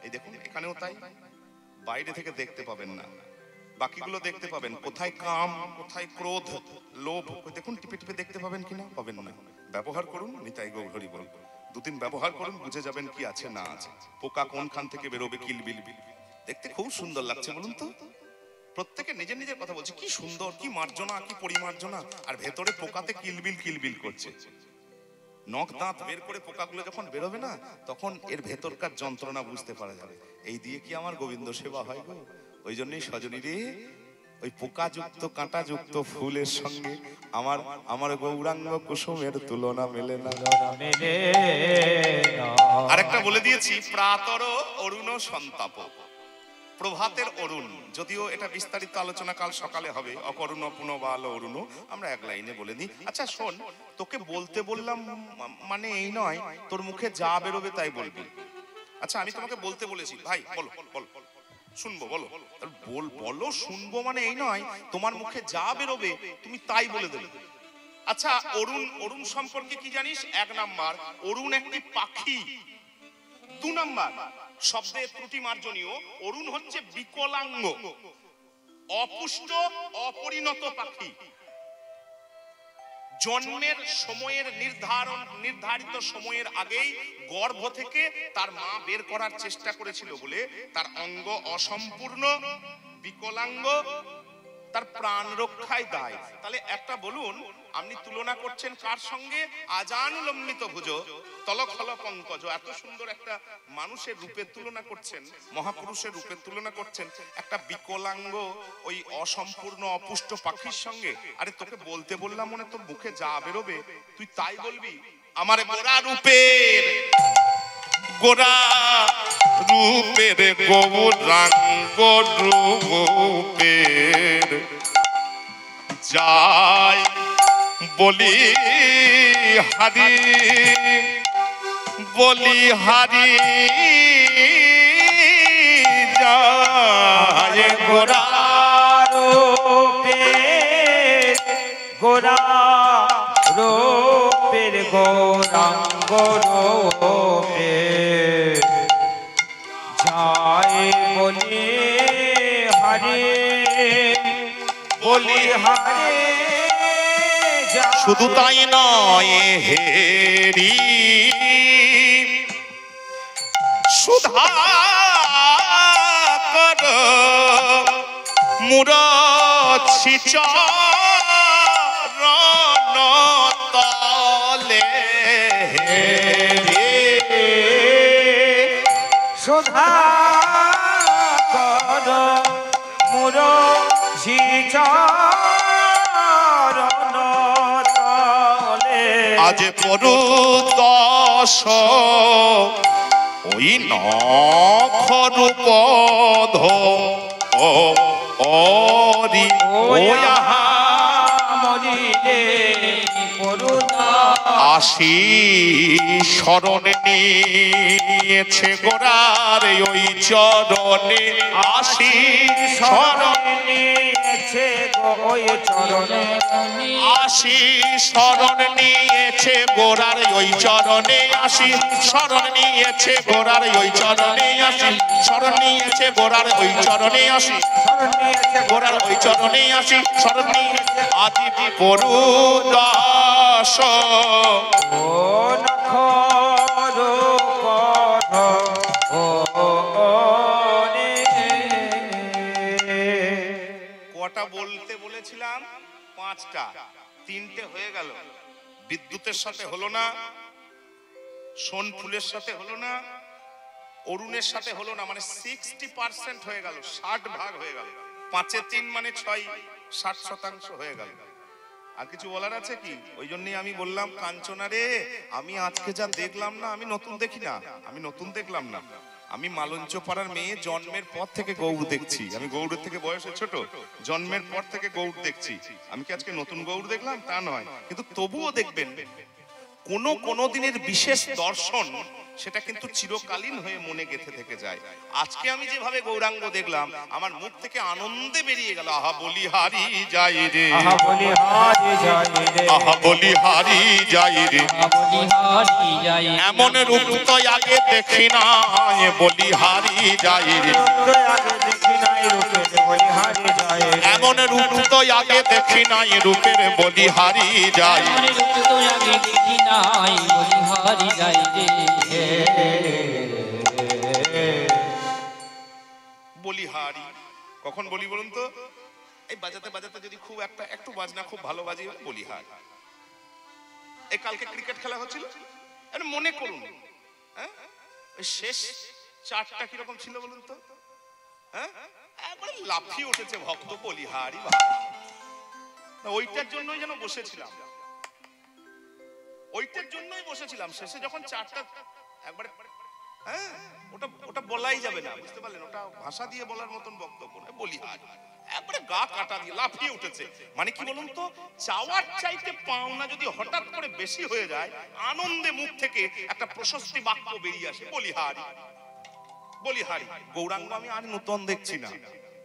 এই দেখুন এখানেও তাই, বাইরে থেকে দেখতে পাবেন না, বাকিগুলো দেখতে পাবেন। কোথায় কাম, কোথায় ক্রোধ, লোভ, দেখুন টিপে টিপে দেখতে পাবেন কিনা, পাবেন না। ব্যবহার করুন, নিতাই গৌর হরি বল। 2 দিন ব্যবহার করুন, বুঝে যাবেন কি আছে না আছে। পোকা কোনখান থেকে বেরোবে, কিলবিল বিল, দেখতে খুব সুন্দর লাগছে বলুন তো। প্রত্যেকে নিজের নিজের কথা বলছে, কি সুন্দর, কি মার্জনা, কি পরিমার্জনা, আর ভেতরে পোকাতে কিলবিল কিলবিল করছে। নখ দাঁত বের করে পোকাগুলো যখন বেরোবে না, তখন এর ভেতরকার যন্ত্রণা বুঝতে পারা যাবে। এই দিয়ে কি আমার গোবিন্দ সেবা হয় গো? ওই জন্যই সজনী রে, ওই পোকাযুক্ত কাঁটাযুক্ত ফুলের সঙ্গে আমার আমার গৌরাঙ্গ কুসুমের তুলনা মেলে না। আরেকটা বলে দিয়েছি, প্রাতর অরুণ সন্তাপ, প্রভাতের অরুণ। যদিও এটা বিস্তারিত আলোচনা কাল সকালে হবে। অকরুণ পুনবাল অরুণ, আমরা এক লাইনে বলে দিই। আচ্ছা শোন, তোকে বলতে বললাম মানে এই নয় তোর মুখে যা বেরোবে তাই বলবি। আচ্ছা আমি তোমাকে বলতে বলেছি, ভাই বলো বলো শুনবো, বলো বলো শুনবো, মানে এই নয় তোমার মুখে যা বেরোবে তুমি তাই বলে দেবে। আচ্ছা অরুণ, অরুণ সম্পর্কে কি জানিস? 1 নাম্বার, অরুণ একটি পাখি। 2 নাম্বার, শব্দের ত্রুটি মার্জনীয়, অরুণ হচ্ছে বিকলাঙ্গ, অপুষ্ট, অপরিণত পাখি। জন্মের সময়ের নির্ধারিত সময়ের আগেই গর্ভ থেকে তার মা বের করার চেষ্টা করেছিল বলে তার অঙ্গ অসম্পূর্ণ, বিকলাঙ্গ, তার প্রাণ রক্ষায় দায়। তাহলে একটা বলুন, আপনি তুলনা করছেন কার সঙ্গে? আজানুলম্বিত ভুজ তলখল পঙ্কজ, এত সুন্দর একটা মানুষের রূপের তুলনা করছেন, মহাপুরুষের রূপের তুলনা করছেন একটা বিকলাঙ্গ ওই অসম্পূর্ণ অপুষ্ট পাখির সঙ্গে। আরে তোকে বলতে বললাম, মনে তোর মুখে যা বেরোবে তুই তাই বলবি। আমার গোরা রূপের, গোরা রূপের গৌরাঙ্গ রূপের যাই বলি হারি, বলি হারি যায় গোরা রূপের, গোরা রূপের গৌরাঙ্গ রূপের যাই বলি হারি, বলি হারি। শুধু তাই নয় হেরি সুধা কর মুরছি চরণ তলে, সুধা কর মুরছি চরণ আজ পরুদশ ওই নখরূপধ অরি আশি শরণ নিয়েছে গোরার ওই চরণে আশি শরণ নিয়েছে ওই চরণে আশি শরণ নিয়েছে গোরার ওই চরণে আশি শরণ নিয়েছে গোরার ওই চরণে আশি শরণ নিয়েছে গোরার ওই চরণে আশি শরণ নিয়েছে গোরার ওই চরণে আশি শরণ নিয়েছে আদি পরুদাস ও নখরূপধ অরি। কটা বলতে বলেছিলাম? 5টা, 3টে হয়ে গেল। বিদ্যুতের সাথে হলো না, সোন ফুলের সাথে হলো না, অরুণের সাথে হলো না, মানে 60% হয়ে গেল, 60 ভাগ হয়ে গেল। 5 এ 3 মানে 6, 60% হয়ে গেল। আর কিছু বলার আছে কি? ওই জন্যই আমি বললাম কাঞ্চনা রে, আমি আজকে যা দেখলাম না, আমি নতুন দেখি না, আমি নতুন দেখলাম না। আমি মালঞ্চ পাড়ার মেয়ে, জন্মের পর থেকে গৌড় দেখছি। আমি গৌড়ের থেকে বয়সে ছোট, জন্মের পর থেকে গৌড় দেখছি। আমি কি আজকে নতুন গৌড় দেখলাম তা নয়, কিন্তু তবুও দেখবেন কোন দিনের বিশেষ দর্শন সেটা কিন্তু চিরকালীন হয়ে মনে গেঁথে থেকে যায়। আজকে আমি যেভাবে গৌরাঙ্গ দেখলাম, আমার মুখ থেকে আনন্দে বেরিয়ে গেল, আহা বলিহারি যাই রে, আহা বলিহারি যাই রে, আহা বলিহারি যাই রে, এমন রূপ তো আগে দেখি না, বলিহারি যাই রে, আগে দেখি নাই রূপের বলিহারি যাই রে, এমন রূপ তো আগে দেখি নাই রূপের বলিহারি যাই, বলিহারি। কখন বলি বলুন তো? এই বাজাতে বাজাতে যদি খুব একটু বাজনা খুব ভালো বাজি, বলিহারি। এই কালকে ক্রিকেট খেলা হচ্ছিল, মনে করুন ওই শেষ 4টা কিরকম ছিল বলুন তো? একবারে লাফিয়ে উঠেছে ভক্ত, বলিহারি। ওইটার জন্যই যেন বসেছিলাম, ওইটার জন্যই বসেছিলাম। শেষে যখন 4টা একবারে ওটা বলাই যাবে না, বুঝতে পারলেন? ওটা ভাষা দিয়ে বলার মতন বক্তব্য নয়, বলিহারি। একবারে গা কাটা দিয়ে লাফিয়ে উঠেছে। মানে কি বলুন তো, চাওয়ার চাইতে পাওনা যদি হঠাৎ করে বেশি হয়ে যায়, আনন্দে মুখ থেকে একটা প্রশস্তি বাক্য বেরিয়ে আসে, বলিহারি বলিহারি। গৌরাঙ্গ আমি আর নতুন দেখছি না,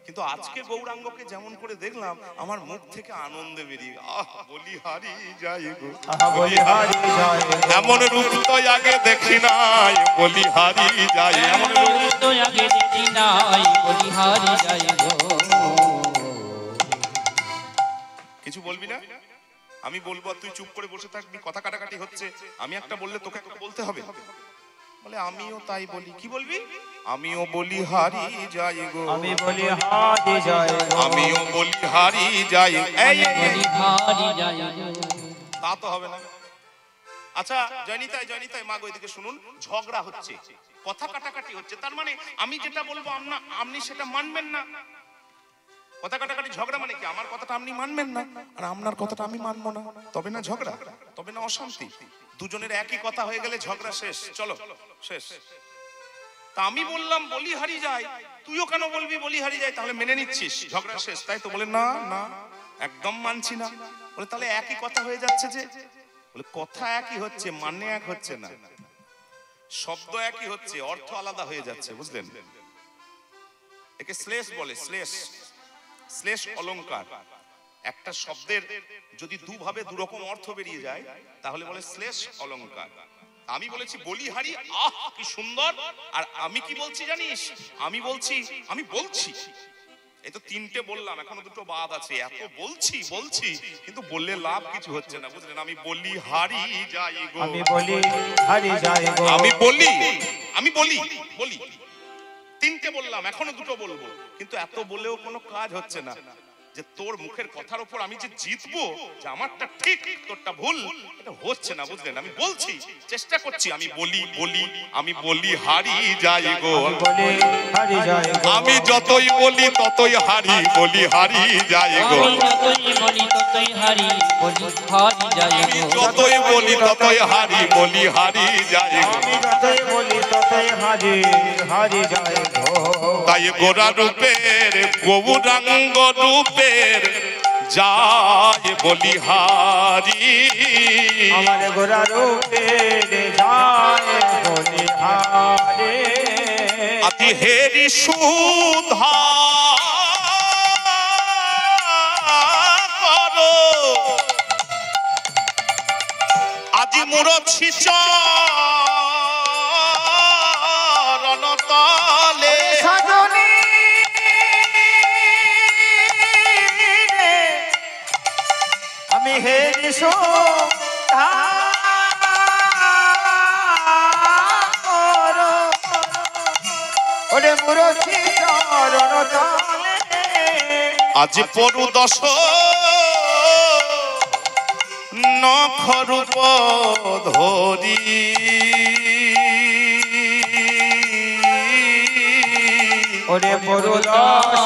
কিন্তু আজকে গৌরাঙ্গকে যেমন করে দেখলাম, আমার মুখ থেকে আনন্দে বেরিয়ে, আহ বলিহারি যাই গো, আহা বলিহারি যাই রে, এমন রূপ তো আগে দেখি নাই, বলিহারি যাই, এমন রূপ তো আগে দেখি নাই, বলিহারি যাই গো। কিছু বলবি না? আমি বলবো আর তুই চুপ করে বসে থাকবি, কথা কাটাকাটি হচ্ছে। আমি একটা বললে তোকে একটা বলতে হবে। বলে আমিও তাই বলি। কি বলবি? আমিও বলিহারি যাই গো, আমি বলিহারি যাই গো, আমিও বলিহারি যাই, তা তো হবে না। আচ্ছা জয়নিতাই, জয়নিতাই মা গো, এদিকে শুনুন, ঝগড়া হচ্ছে, কথা কাটাকাটি হচ্ছে, তার মানে আমি যেটা বলবো আপনি সেটা মানবেন না। কথা কাটাকাটি ঝগড়া মানে কি? আমার কথাটা আপনি মানবেন না, আর আপনার কথাটা আমি মানবো না, তবে না ঝগড়া, তবে না অশান্তি। দুজনের একই কথা হয়ে গেলে ঝগড়া শেষ, চলো শেষ। তা আমি বললাম বলিহারি যায়, তুইও কেন বলবি বলিহারি যায়? তাহলে মেনে নিচ্ছিস ঝগড়া শেষ, তাই তো? বলে না না, একদম মানছি না। বলে তাহলে একই কথা হয়ে যাচ্ছে যে? বলে কথা একই হচ্ছে, মানে এক হচ্ছে না, শব্দ একই হচ্ছে, অর্থ আলাদা হয়ে যাচ্ছে, বুঝলেন? একে শ্লেষ বলে, শ্লেষ, শ্লেষ অলংকার। একটা শব্দের যদি দুভাবে দুরকম অর্থ বেরিয়ে যায়, তাহলে বলে শ্লেষ অলংকার। আমি বলেছি বলিহারি, আহ কি সুন্দর, আর আমি কি বলছি জানিস? আমি বলছি এই তো 3টে বললাম, এখনো 2টো বাদ আছে। এত বলছি কিন্তু বললে লাভ কিছু হচ্ছে না, বুঝলেন? আমি বলিহারি যাই গো, আমি বলিহারি যাই গো, আমি বলি 3টে বললাম, এখনো 2টো বলবো, কিন্তু এত বলেও কোনো কাজ হচ্ছে না। যে তোর মুখের কথার উপর আমি যে জিতবো, যে আমারটা ঠিক তোরটা ভুল, এটা হচ্ছে না, বুঝলেন? আমি বলছি, চেষ্টা করছি, আমি বলি হারি যাই গো, আমি যতই বলি ততই হারি, বলি হারি যাই গো, যতই বলি ততই হারি, বলি হারি যাই গো, যতই বলি ততই হারি, বলি হারি যাই গো, যতই বলি ততই হারি হারি যায় গো। তাই গোরা রূপের গৌরাঙ্গ রূপের যায় বলি হারি, আমার গোরা রূপে যায় বলি হারি, আতি হেরি সুধা করো, আজি মুরছি চরণ তলে, সাজনী আমি হে দিশো ওরে মুরছি চরণ তলে, আজ পরু দশ নখরূপ ধরি, ওরে বড় দাস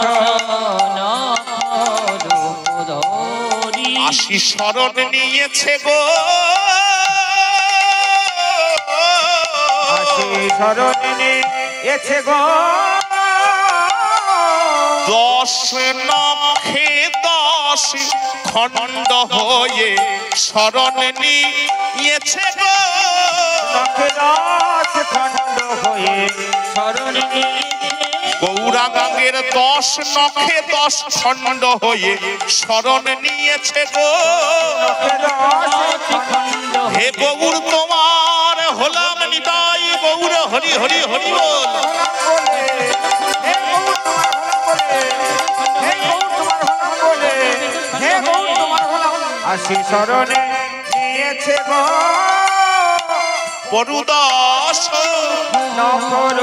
আশি শরণ নিয়েছে গো, আশি শরণ নিয়েছে গো, 10 নখে 10 খণ্ড হয়ে শরণ নিয়েছে গো, নখে 10 খণ্ড হয়ে শরণ গৌরাঙ্গের 10 নখে 10 খণ্ড হয়ে শরণ নিয়েছে গো, হে গৌর তোমার হলাম নিতাই গৌর, হরি হরি হরি বল, আশি শরণে নিয়েছে গো, পরুদাস নখর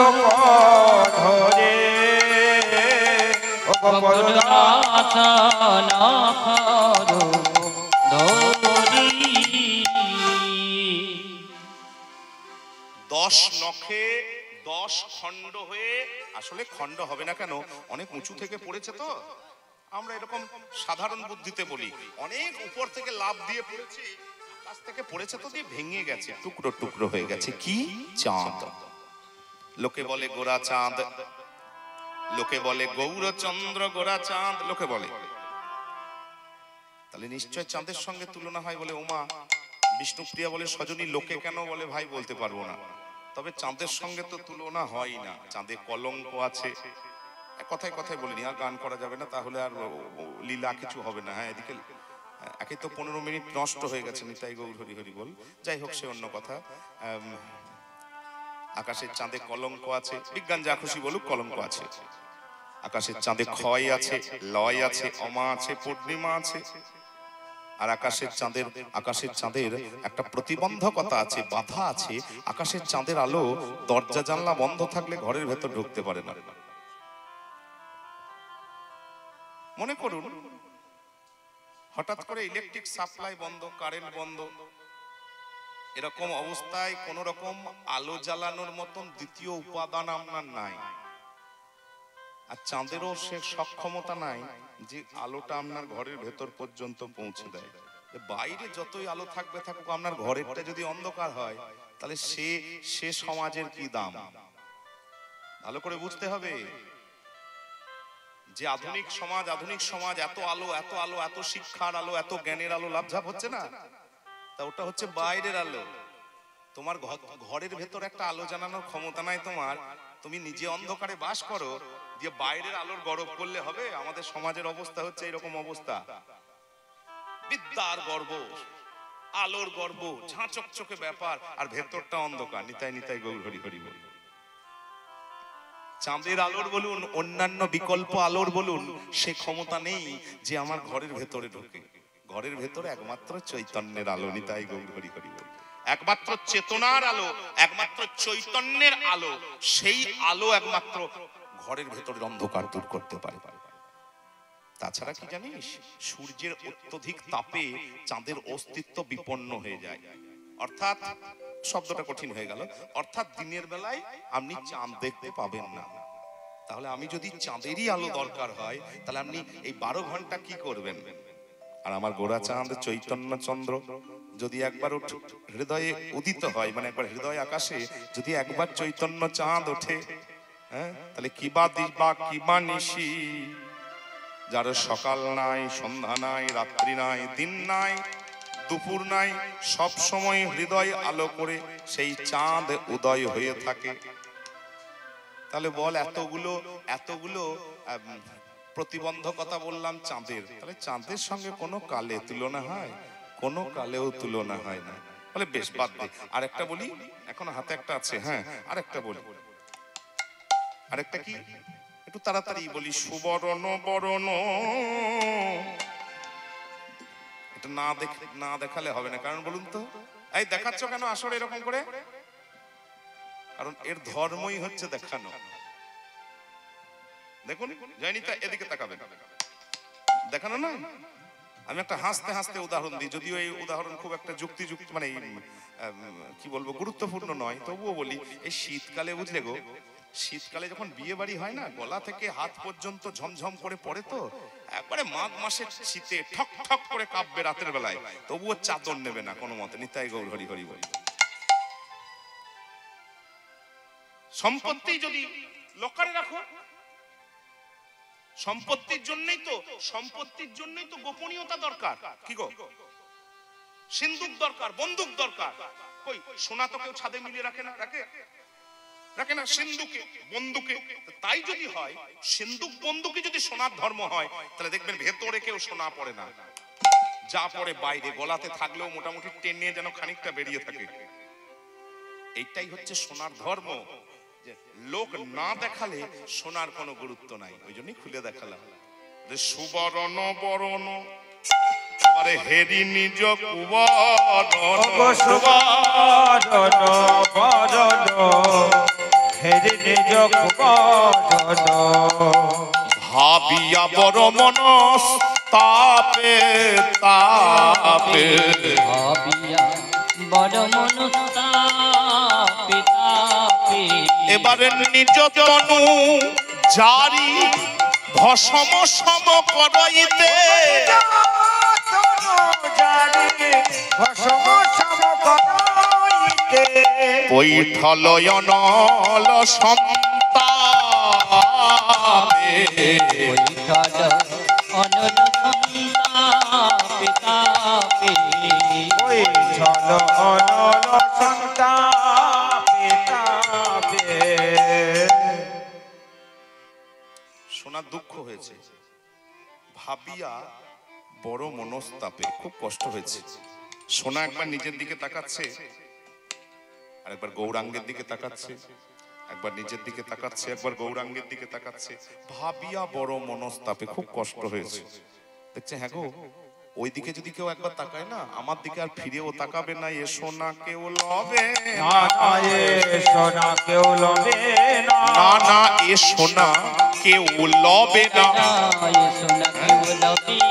ধরে ও গো পরুদাস ধরি 10 নখে 10 খণ্ড হয়ে, আসলে খণ্ড হবে না কেন, অনেক উঁচু থেকে পড়েছে তো, আমরা এরকম সাধারণ বুদ্ধিতে বলি, অনেক উপর থেকে লাফ দিয়ে পড়েছে, আকাশ থেকে পড়েছে তো, দিয়ে ভেঙে গেছে, টুকরো টুকরো হয়ে গেছে। কি চাঁদ, লোকে বলে গোরা চাঁদ, লোকে বলে গৌরচন্দ্র গোরা চাঁদ, লোকে বলে, তাহলে নিশ্চয় চাঁদের সঙ্গে তুলনা হয় বলে ওমা, বিষ্ণুপ্রিয়া বলে সজনী, লোকে কেন বলে ভাই বলতে পারবো না, তবে চাঁদের সঙ্গে তো তুলনা হয় না, চাঁদে কলঙ্ক আছে, কথায় কথায় বলিনি, আর গান করা যাবে না, তাহলে আর লীলা কিছু হবে না। হ্যাঁ, এদিকে একে তো 15 মিনিট নষ্ট হয়ে গেছে, নিতাই গৌর হরি হরি বল, যাই হোক সে অন্য কথা। আকাশের চাঁদে কলঙ্ক আছে, বিজ্ঞান যা খুশি বলুক, কলঙ্ক আছে। আকাশের চাঁদে ক্ষয় আছে, লয় আছে, অমা আছে, পূর্ণিমা আছে, আর আকাশের চাঁদের একটা প্রতিবন্ধকতা আছে, বাধা আছে। আকাশের চাঁদের আলো দরজা জানলা বন্ধ থাকলে ঘরের ভেতর ঢুকতে পারে না। মনে করুন হঠাৎ করে ইলেকট্রিক সাপ্লাই বন্ধ, কারেন্ট বন্ধ, এরকম অবস্থায় কোন রকম আলো জ্বালানোর মতন দ্বিতীয় উপাদান আপনার নাই, আর চাঁদেরও সে সক্ষমতা নাই যে আলোটা আপনার ঘরের ভেতর পর্যন্ত পৌঁছে দেয়। বাইরে যতই আলো থাকবে থাকুক, আপনার ঘরেরটা যদি অন্ধকার হয়, তাহলে সে সমাজের কি দাম? ভালো করে বুঝতে হবে যে আধুনিক সমাজ এত আলো, এত শিক্ষার আলো, এত জ্ঞানের আলো লাভঝাপ হচ্ছে না, তা ওটা হচ্ছে বাইরের আলো। তোমার ঘরের ভেতর একটা আলো জানানোর ক্ষমতা নাই তোমার, তুমি নিজে অন্ধকারে বাস করো, দিয়ে বাইরের আলোর গর্ব করলে হবে? আমাদের সমাজের অবস্থা হচ্ছে এরকম অবস্থা, বিদ্যার গর্ব, আলোর গর্ব, ঝাঁচকচকে ব্যাপার, আর ভেতরটা অন্ধকার। নিতাই নিতাই গৌর হরি হরি বল। চাঁদের আলোর বলুন, অন্যান্য বিকল্প আলোর বলুন, সে ক্ষমতা নেই যে আমার ঘরের ভেতরে ঢোকে। ঘরের ভেতরে একমাত্র চৈতন্যের আলো। নিতাই গৌর হরি হরি বল। একমাত্র চেতনার আলো, একমাত্র চৈতন্যের আলো, সেই আলো একমাত্র ঘরের ভেতরের অন্ধকার দূর করতে পারে। তা তাছাড়া কি জানিস, সূর্যের অত্যধিক তাপে চাঁদের অস্তিত্ব বিপন্ন হয়ে যায়। অর্থাৎ শব্দটা কঠিন হয়ে গেল, অর্থাৎ দিনের বেলায় আপনি চাঁদ দেখতে পাবেন না। তাহলে আমি যদি চাঁদেরই আলো দরকার হয়, তাহলে আপনি এই 12 ঘন্টা কি করবেন? আর আমার গোরা চাঁদ চৈতন্য চন্দ্র যদি একবার হৃদয়ে উদিত হয়, মানে একবার হৃদয় আকাশে যদি একবার চৈতন্য চাঁদ ওঠে, হ্যাঁ, তাহলে কিবা দিবা কিবা নিশি, যার সকাল নাই, সন্ধ্যা নাই, রাত্রি নাই, দিন নাই, দুপুর নাই, সব সময় হৃদয় আলো করে সেই চাঁদ উদয় হয়ে থাকে। তাহলে বল, এতগুলো প্রতিবন্ধকতা বললাম চাঁদের, তাহলে চাঁদের সঙ্গে কোনো কালে তুলনা হয়? কোনো কালেও তুলনা হয় না। বলে বেশ, বাদ দে, আরেকটা বলি, এখন হাতে একটা আছে, হ্যাঁ আরেকটা বলি। আরেকটা কি, একটু তাড়াতাড়ি বলি। সুবর্ণ বরণ, এটা না দেখালে হবে না, কারণ বলুন তো, এই দেখাচ্ছ কেন আসলে এরকম করে? কারণ এর ধর্মই হচ্ছে দেখানো। দেখুন জয়নিতা, এদিকে তাকাবেন, দেখানো না। আমি একটা হাসতে হাসতে উদাহরণ দিই, যদিও এই উদাহরণ খুব একটা যুক্তিযুক্ত, মানে কি বলবো, গুরুত্বপূর্ণ নয়, তবুও বলি। এই শীতকালে, বুঝলে গো, শীতকালে যখন বিয়ে বাড়ি হয় না, গলা থেকে হাত পর্যন্ত ঝমঝম করে পড়ে, তো একবারে মাঘ মাসের শীতে ঠক ঠক করে কাঁপবে রাতের বেলায়, তবুও চাদর নেবে না কোনো মতে। নিতাই গৌর হরি হরি বলি। সম্পত্তি যদি লকারে রাখো, সম্পত্তির জন্যই তো গোপনীয়তা দরকার। কি গো, সিন্দুক দরকার, বন্দুক দরকার। কই সোনা তো কেউ ছাদে মিলিয়ে রাখে না, রাখে না, সিন্দুকে বন্দুকে। তাই যদি হয়, সিন্দুক বন্দুকে যদি সোনার ধর্ম হয়, তাহলে দেখবেন ভেতরে কেউ সোনা পড়ে না, যা পড়ে বাইরে, গলাতে থাকলেও মোটামুটি টেনে যেন খানিকটা বেরিয়ে থাকে। এইটাই হচ্ছে সোনার ধর্ম। লোক না দেখালে সোনার কোনো গুরুত্ব নাই, ওই জন্যই খুলে দেখালাম। সুবর্ণ বরণ, আরে হেরি নিজ কুবরণ, সুবর্ণ বরণ, হেরি নিজ কুবরণ, ভাবিয়া বড় মনস তাপে তাপে, ভাবিয়া বড় মনস তাপে তাপে, এবারে নিজ তনু জারি ভসম সম করাইতে, বৈঠল অনল সন্তাপে, বৈঠল অনল সন্তাপে তাপে, বৈঠল অনল সন্তাপে তাপে। সোনার দুঃখ হয়েছে, ভাবিয়া বড় মনস্তাপে, খুব কষ্ট হয়েছে। সোনা একবার নিজের দিকে তাকাচ্ছে, আর একবার গৌরাঙ্গের দিকে তাকাচ্ছে, একবার নিজের দিকে তাকাচ্ছে, একবার গৌরাঙ্গের দিকে তাকাচ্ছে। ভাবিয়া বড় মনস্তাপে, খুব কষ্ট হয়েছে। দেখছে, হ্যাঁ গো, ওই দিকে যদি কেউ একবার তাকায় না, আমার দিকে আর ফিরেও তাকাবে না। এ সোনা কেউ লবে না, এ সোনা কেউ লবে না, না, এ সোনা কেউ লবে না। সোনা কেউ লবে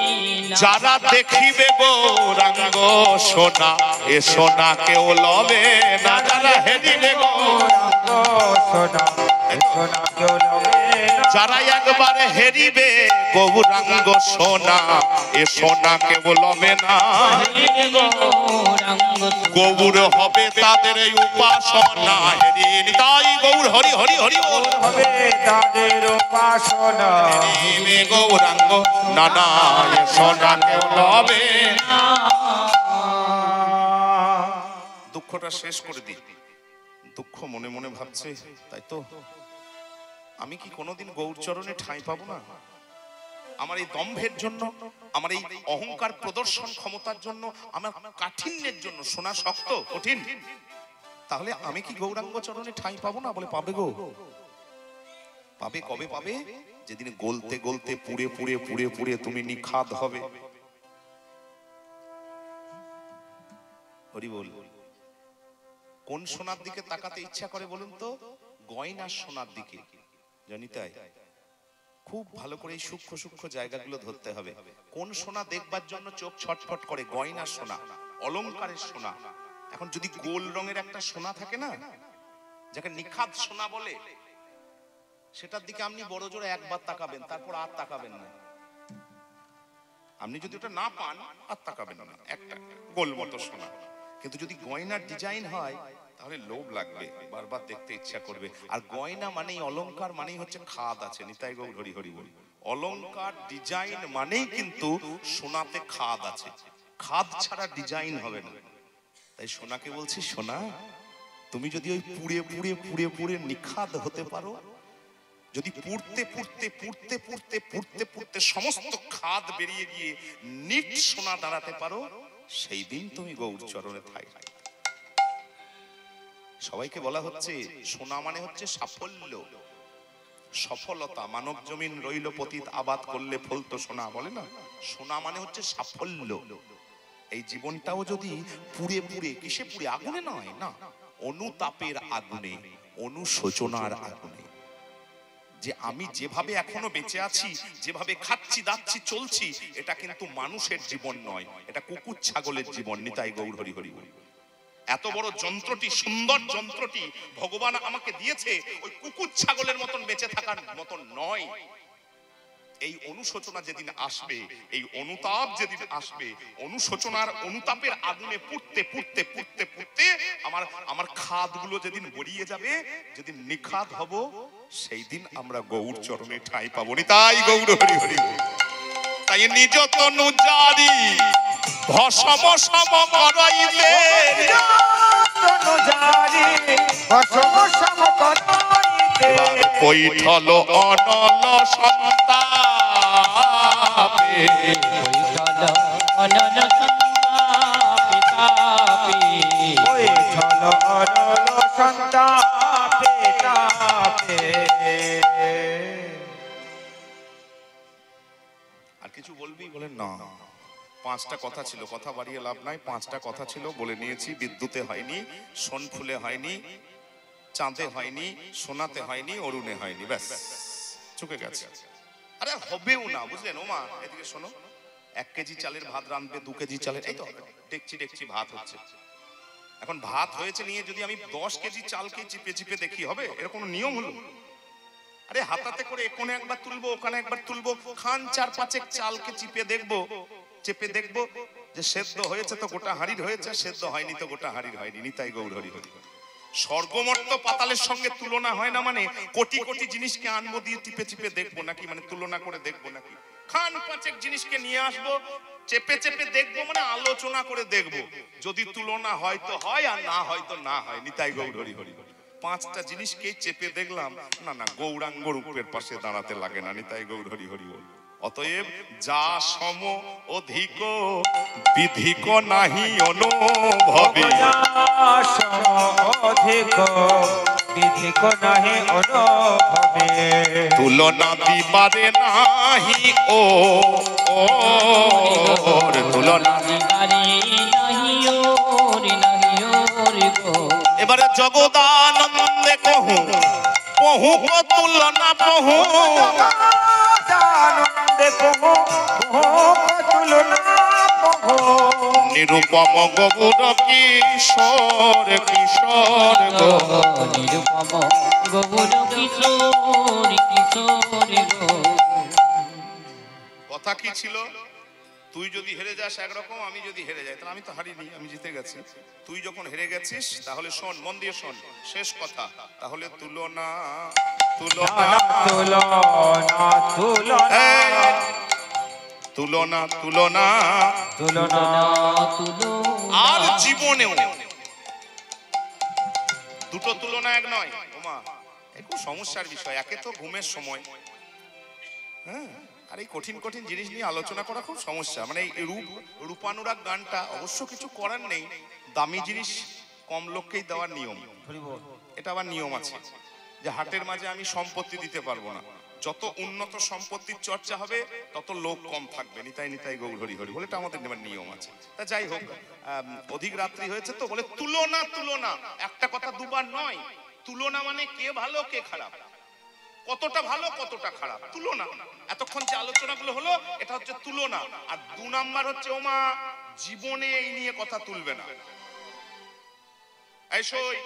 না, যারা দেখিবে গৌরাঙ্গ সোনা, এ সোনা কেউ লবে না। যারা হেরিবে গৌরাঙ্গ সোনা, এ সোনা কেউ লবে না, যারা একবারে হেরিবে গৌরাঙ্গ সোনা, এ সোনা কেউ লবে না। গৌর হবে তাদের এই উপাসনা, তাই গৌর হরি হরি হরি হবে তাদের উপাসনা। হেরিবে গৌরাঙ্গ নানা, এ সোনা কেউ লবে না। দুঃখটা শেষ করে দিই। দুঃখ মনে মনে ভাবছে, তাই তো আমি কি কোনোদিন গৌরচরণে ঠাঁই পাবো না? আমার এই দম্ভের জন্য, আমার এই অহংকার প্রদর্শন ক্ষমতার জন্য, আমার কাঠিন্যের জন্য। শোনা শক্ত কঠিন, তাহলে আমি কি গৌরাঙ্গ চরণে ঠাঁই পাবো না? বলে পাবে গো, পাবে। কবে পাবে? যেদিন গলতে গলতে পুড়ে পুড়ে পুড়ে পুড়ে তুমি নিখাদ হবে। হরি বল। কোন সোনার দিকে তাকাতে ইচ্ছা করে বলুন তো? গয়নার সোনার দিকে। জানিতাই খুব ভালো করে এই সূক্ষ্ম সূক্ষ্ম জায়গাগুলো ধরতে হবে। কোন সোনা দেখবার জন্য চোখ ছটফট করে? গয়নার সোনা, অলংকারের সোনা। এখন যদি গোল রঙের একটা সোনা থাকে না, যাকে নিখাত সোনা বলে, সেটার দিকে আপনি বড় জোরে একবার তাকাবেন, তারপর আর তাকাবেন না। আপনি যদি ওটা না পান আর তাকাবেন না, একটা গোল মতো সোনা। কিন্তু যদি গয়নার ডিজাইন হয় তাহলে লোভ লাগবে, বারবার দেখতে ইচ্ছা করবে। আর গয়না মানেই, অলংকার মানেই হচ্ছে খাদ আছে। নিতাই গৌর হরি হরি বল। অলংকার ডিজাইন মানেই কিন্তু সোনাতে খাদ আছে, খাদ ছাড়া ডিজাইন হবে না। তাই সোনাকে বলছি, সোনা তুমি যদি ওই পুড়ে পুড়ে পুড়ে পুড়ে নিখাদ হতে পারো, যদি পুড়তে পুড়তে পুড়তে পুড়তে পুড়তে পুড়তে সমস্ত খাদ বেরিয়ে গিয়ে নিট সোনা দাঁড়াতে পারো, সেই দিন তুমি গৌর চরণে থাকবে। সবাইকে বলা হচ্ছে সোনা মানে হচ্ছে সাফল্য, সফলতা। মানব জমিন রইল পতিত, আবাদ করলে ফলতো সোনা, বলে না? সোনা মানে হচ্ছে সাফল্য। এই জীবনটাও যদি পুড়ে পুড়ে, কিসে পুড়ে? আগুনে নয়, না, অনুতাপের আগুনে, অনুশোচনার আগুনে। যে আমি যেভাবে এখনো বেঁচে আছি, যেভাবে খাচ্ছি দাচ্ছি চলছি, এটা কিন্তু মানুষের জীবন নয়, এটা কুকুর ছাগলের জীবন। নিতাই গৌর হরি হরি বল। এত বড় যন্ত্রটি, সুন্দর যন্ত্রটি ভগবান আমাকে দিয়েছে, ওই কুকুর ছাগলের মতন বেঁচে থাকার মতন নয়। এই অনুশোচনা যেদিন আসবে, এই অনুতাপ যেদিন আসবে, অনুশোচনার অনুতাপের আগুনে পুড়তে পুড়তে পুড়তে পুড়তে আমার খাদগুলো যেদিন গড়িয়ে যাবে, যেদিন নিখাদ হব, সেই দিন আমরা গৌর চরণে ঠাঁই পাবো। নিতাই গৌর হরি হরি। তাই নিজ তনু জারি ভস্ম সম করাইতে, তনু জারি ভস্ম সম করাইতে, কৈঠল অনল সন্তাপে, কৈঠল অনল সন্তাপে তাপে, কৈঠল অনল সন্তাপে তাপে। আর কিছু বলবি? বলেন না। পাঁচটা কথা ছিল, কথা বাড়িয়ে লাভ নাই। পাঁচটা কথা ছিল, বলে নিয়েছি। বিদ্যুতে হয়নি, সোন ফুলে হয়নি, চাঁদে হয়নি, সোনাতে হয়নি, অরুণে হয়নি, ব্যাস চুকে গেছে। আরে হবেও না, বুঝলেন? ওমা এদিকে শোনো, 1 কেজি চালের ভাত রাঁধবে, 2 কেজি চালের, এই তো ডেকচি ডেকচি ভাত হচ্ছে। এখন ভাত হয়েছে নিয়ে যদি আমি 10 কেজি চালকে চিপে চিপে দেখি, হবে? এরকম নিয়ম হলো? আরে হাতাতে করে এখানে একবার তুলবো, ওখানে একবার তুলবো, খান 4-5 চালকে চিপে দেখবো, চেপে দেখবো যে সেদ্ধ হয়েছে তো গোটা হাড়ির হয়েছে, সেদ্ধ হয়নি তো গোটা হাড়ির হয়নি। নিতাই গৌর হরি হরি। স্বর্গমর্ত পাতালের সঙ্গে তুলনা হয় না, মানে কোটি কোটি জিনিসকে আনবো দিয়ে চিপে চিপে দেখবো নাকি, মানে তুলনা করে দেখবো নাকি? খান 5 জিনিসকে নিয়ে আসবো, চেপে চেপে দেখবো, মানে আলোচনা করে দেখবো। যদি তুলনা হয় তো হয়, আর না হয় তো না হয়। নিতাই গৌর হরি হরি। 5টা জিনিসকে চেপে দেখলাম, না না, গৌরাঙ্গ রূপের পাশে দাঁড়াতে লাগে না। নিতাই গৌর হরি হরি বল। অতএব যা সম অধিক বিধিক নাহি অনুভবে, সম অধিক বিধিক নাহি অনুভবে, তুলনা দিবারে নাহি ও তুলনা দিবারে নাহি ওর নাহি ওর গো। এবারে জগদানন্দে কহু কহু তুলনা কহু, আনন্দে কহু তুলনা কহু, নিরূপম গৌর কিশোর কিশোর গো, নিরুপম গৌর কিশোর কিশোর গো। কথা কি ছিল? তুই যদি হেরে যাস একরকম, আমি যদি হেরে যাই তাহলে আমি তো হারিনি, আমি জিতে গেছি। তুই যখন হেরে গেছিস তাহলে শোন, মন দিয়ে শোন, শেষ কথা। তাহলে তুলনা তুলনা তুলনা তুলনা তুলনা তুলনা তুলনা তুলো আর জীবনেও দুটো তুলনা এক নয়। ওমা একটু সমস্যার বিষয়। একে তো ঘুমের সময়, হ্যাঁ, আর এই কঠিন কঠিন জিনিস নিয়ে আলোচনা করা খুব সমস্যা। মানে এই রূপানুরাগ গানটা অবশ্য কিছু করার নেই, দামি জিনিস কম লোককেই দেওয়ার নিয়ম। এটা আবার নিয়ম আছে যে হাটের মাঝে আমি সম্পত্তি দিতে পারবো না। যত উন্নত সম্পত্তির চর্চা হবে তত লোক কম থাকবে। নিতাই নিতাই গৌর হরি হরি বলে এটা আমাদের নিয়ম আছে। তা যাই হোক, অধিক রাত্রি হয়েছে তো বলে তুলনা তুলনা, একটা কথা দুবার নয়। তুলনা মানে কে ভালো কে খারাপ, কতটা ভালো কতটা খারাপ, তুলনা। এতক্ষণ যে আলোচনাগুলো হলো এটা হচ্ছে তুলনা। আর 2 নাম্বার হচ্ছে ওমা জীবনে এই নিয়ে কথা তুলবে না। এই সই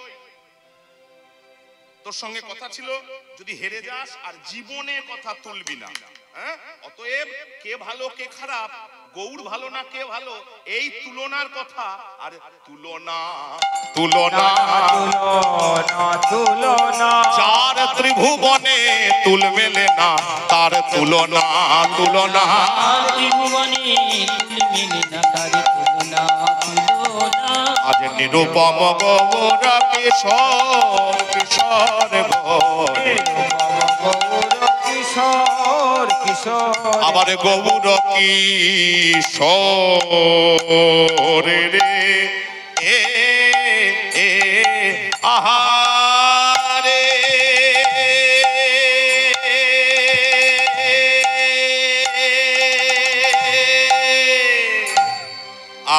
তোর সঙ্গে কথা ছিল, যদি হেরে যাস আর জীবনে কথা তুলবি না। হ্যাঁ, অতএব কে ভালো কে খারাপ, গৌর ভালো না কে ভালো, এই তুলনার কথা। আর তুলনা তুলনা তুলনা তুলনা চার ত্রিভুবনে তুল মেলে না, তার তুলনা তুলনা ত্রিভুবনে তুল মেলে না, তার তুলনা তুলনা। আজ নিরুপম গৌর কিশোর কিশোর গৌর, কিশোর কিশোর আবার গৌর কিশোর রে এ এ আহারে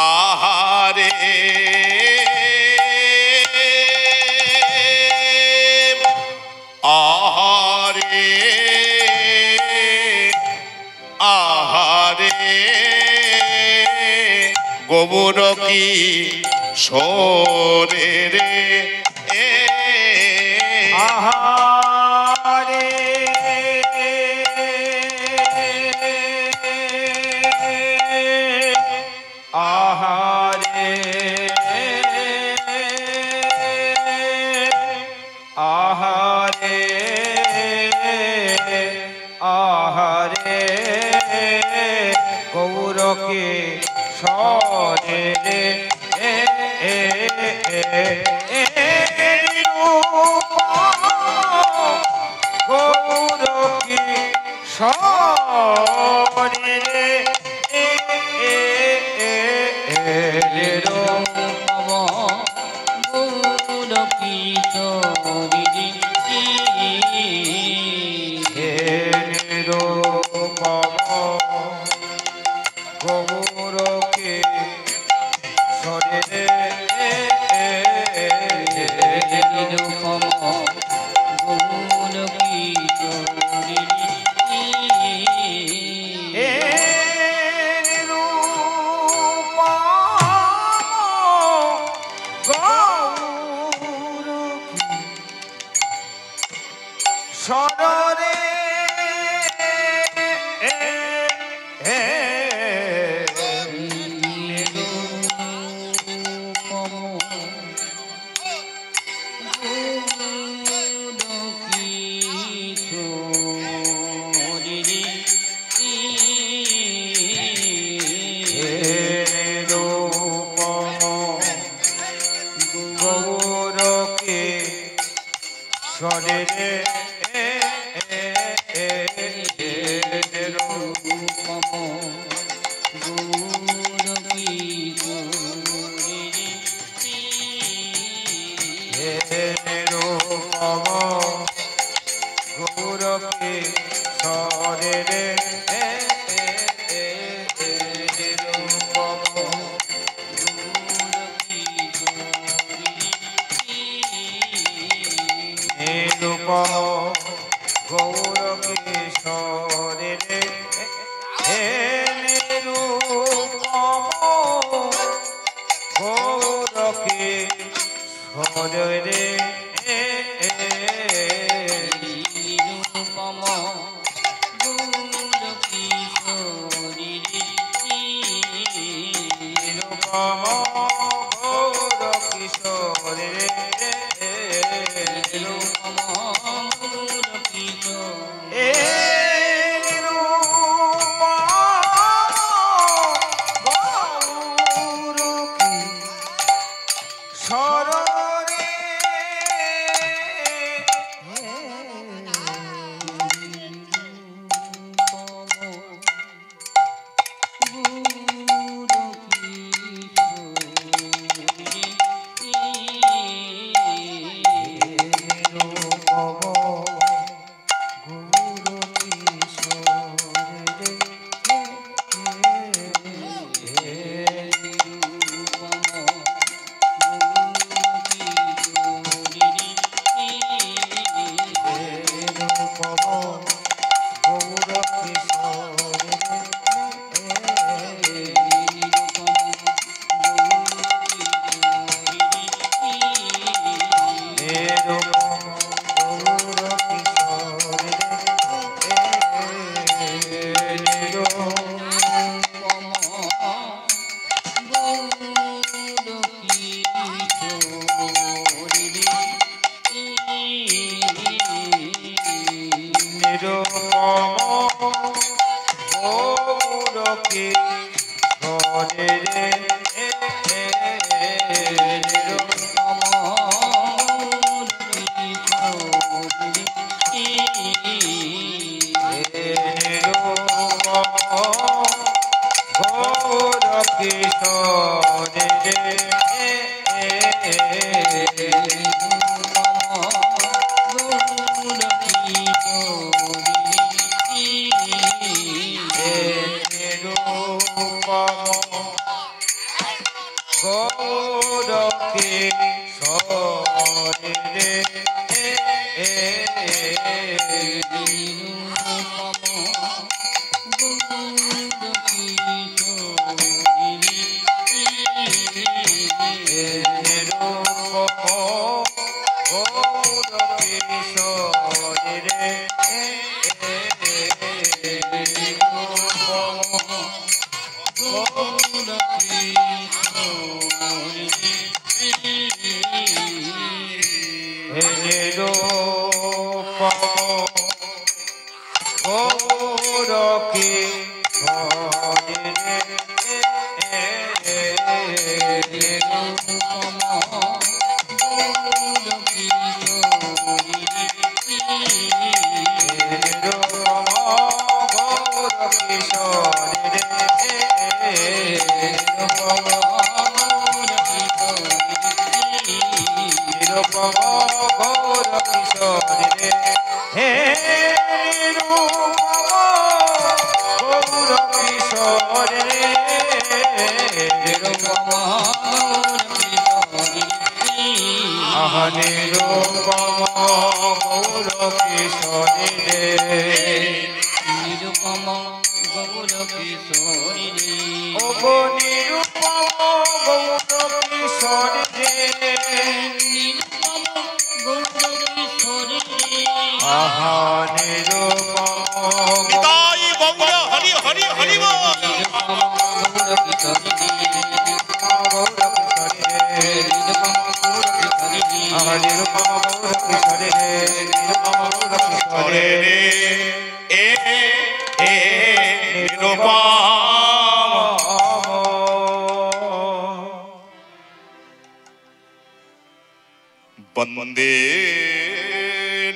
আহারে আহারে আহারে গোবর কি সরে রে এ আহারে আহারে আহারে আহারে গৌরকে সরে রে এ এ এ এ গৌরকে সরে রে এ এ এ এ রূপম গৌর কিশোরী হে নিরূপম গৌরকে সরে রে নিরূপম গৌর কিশোরী হে নিরূপম গৌরকে সরে গৌরকে সরে রে গৌরকে সরে রে নিরূপম গৌরকে সরে রে হে নিরূপম গৌরকে সরে রে নিরূপম গৌর কিশোরী নিরূপম গৌর কিশোরে নিরূপম গৌর কিশোরী এ নিরূপম গৌর কিশোরে কিশোরে রে वंदे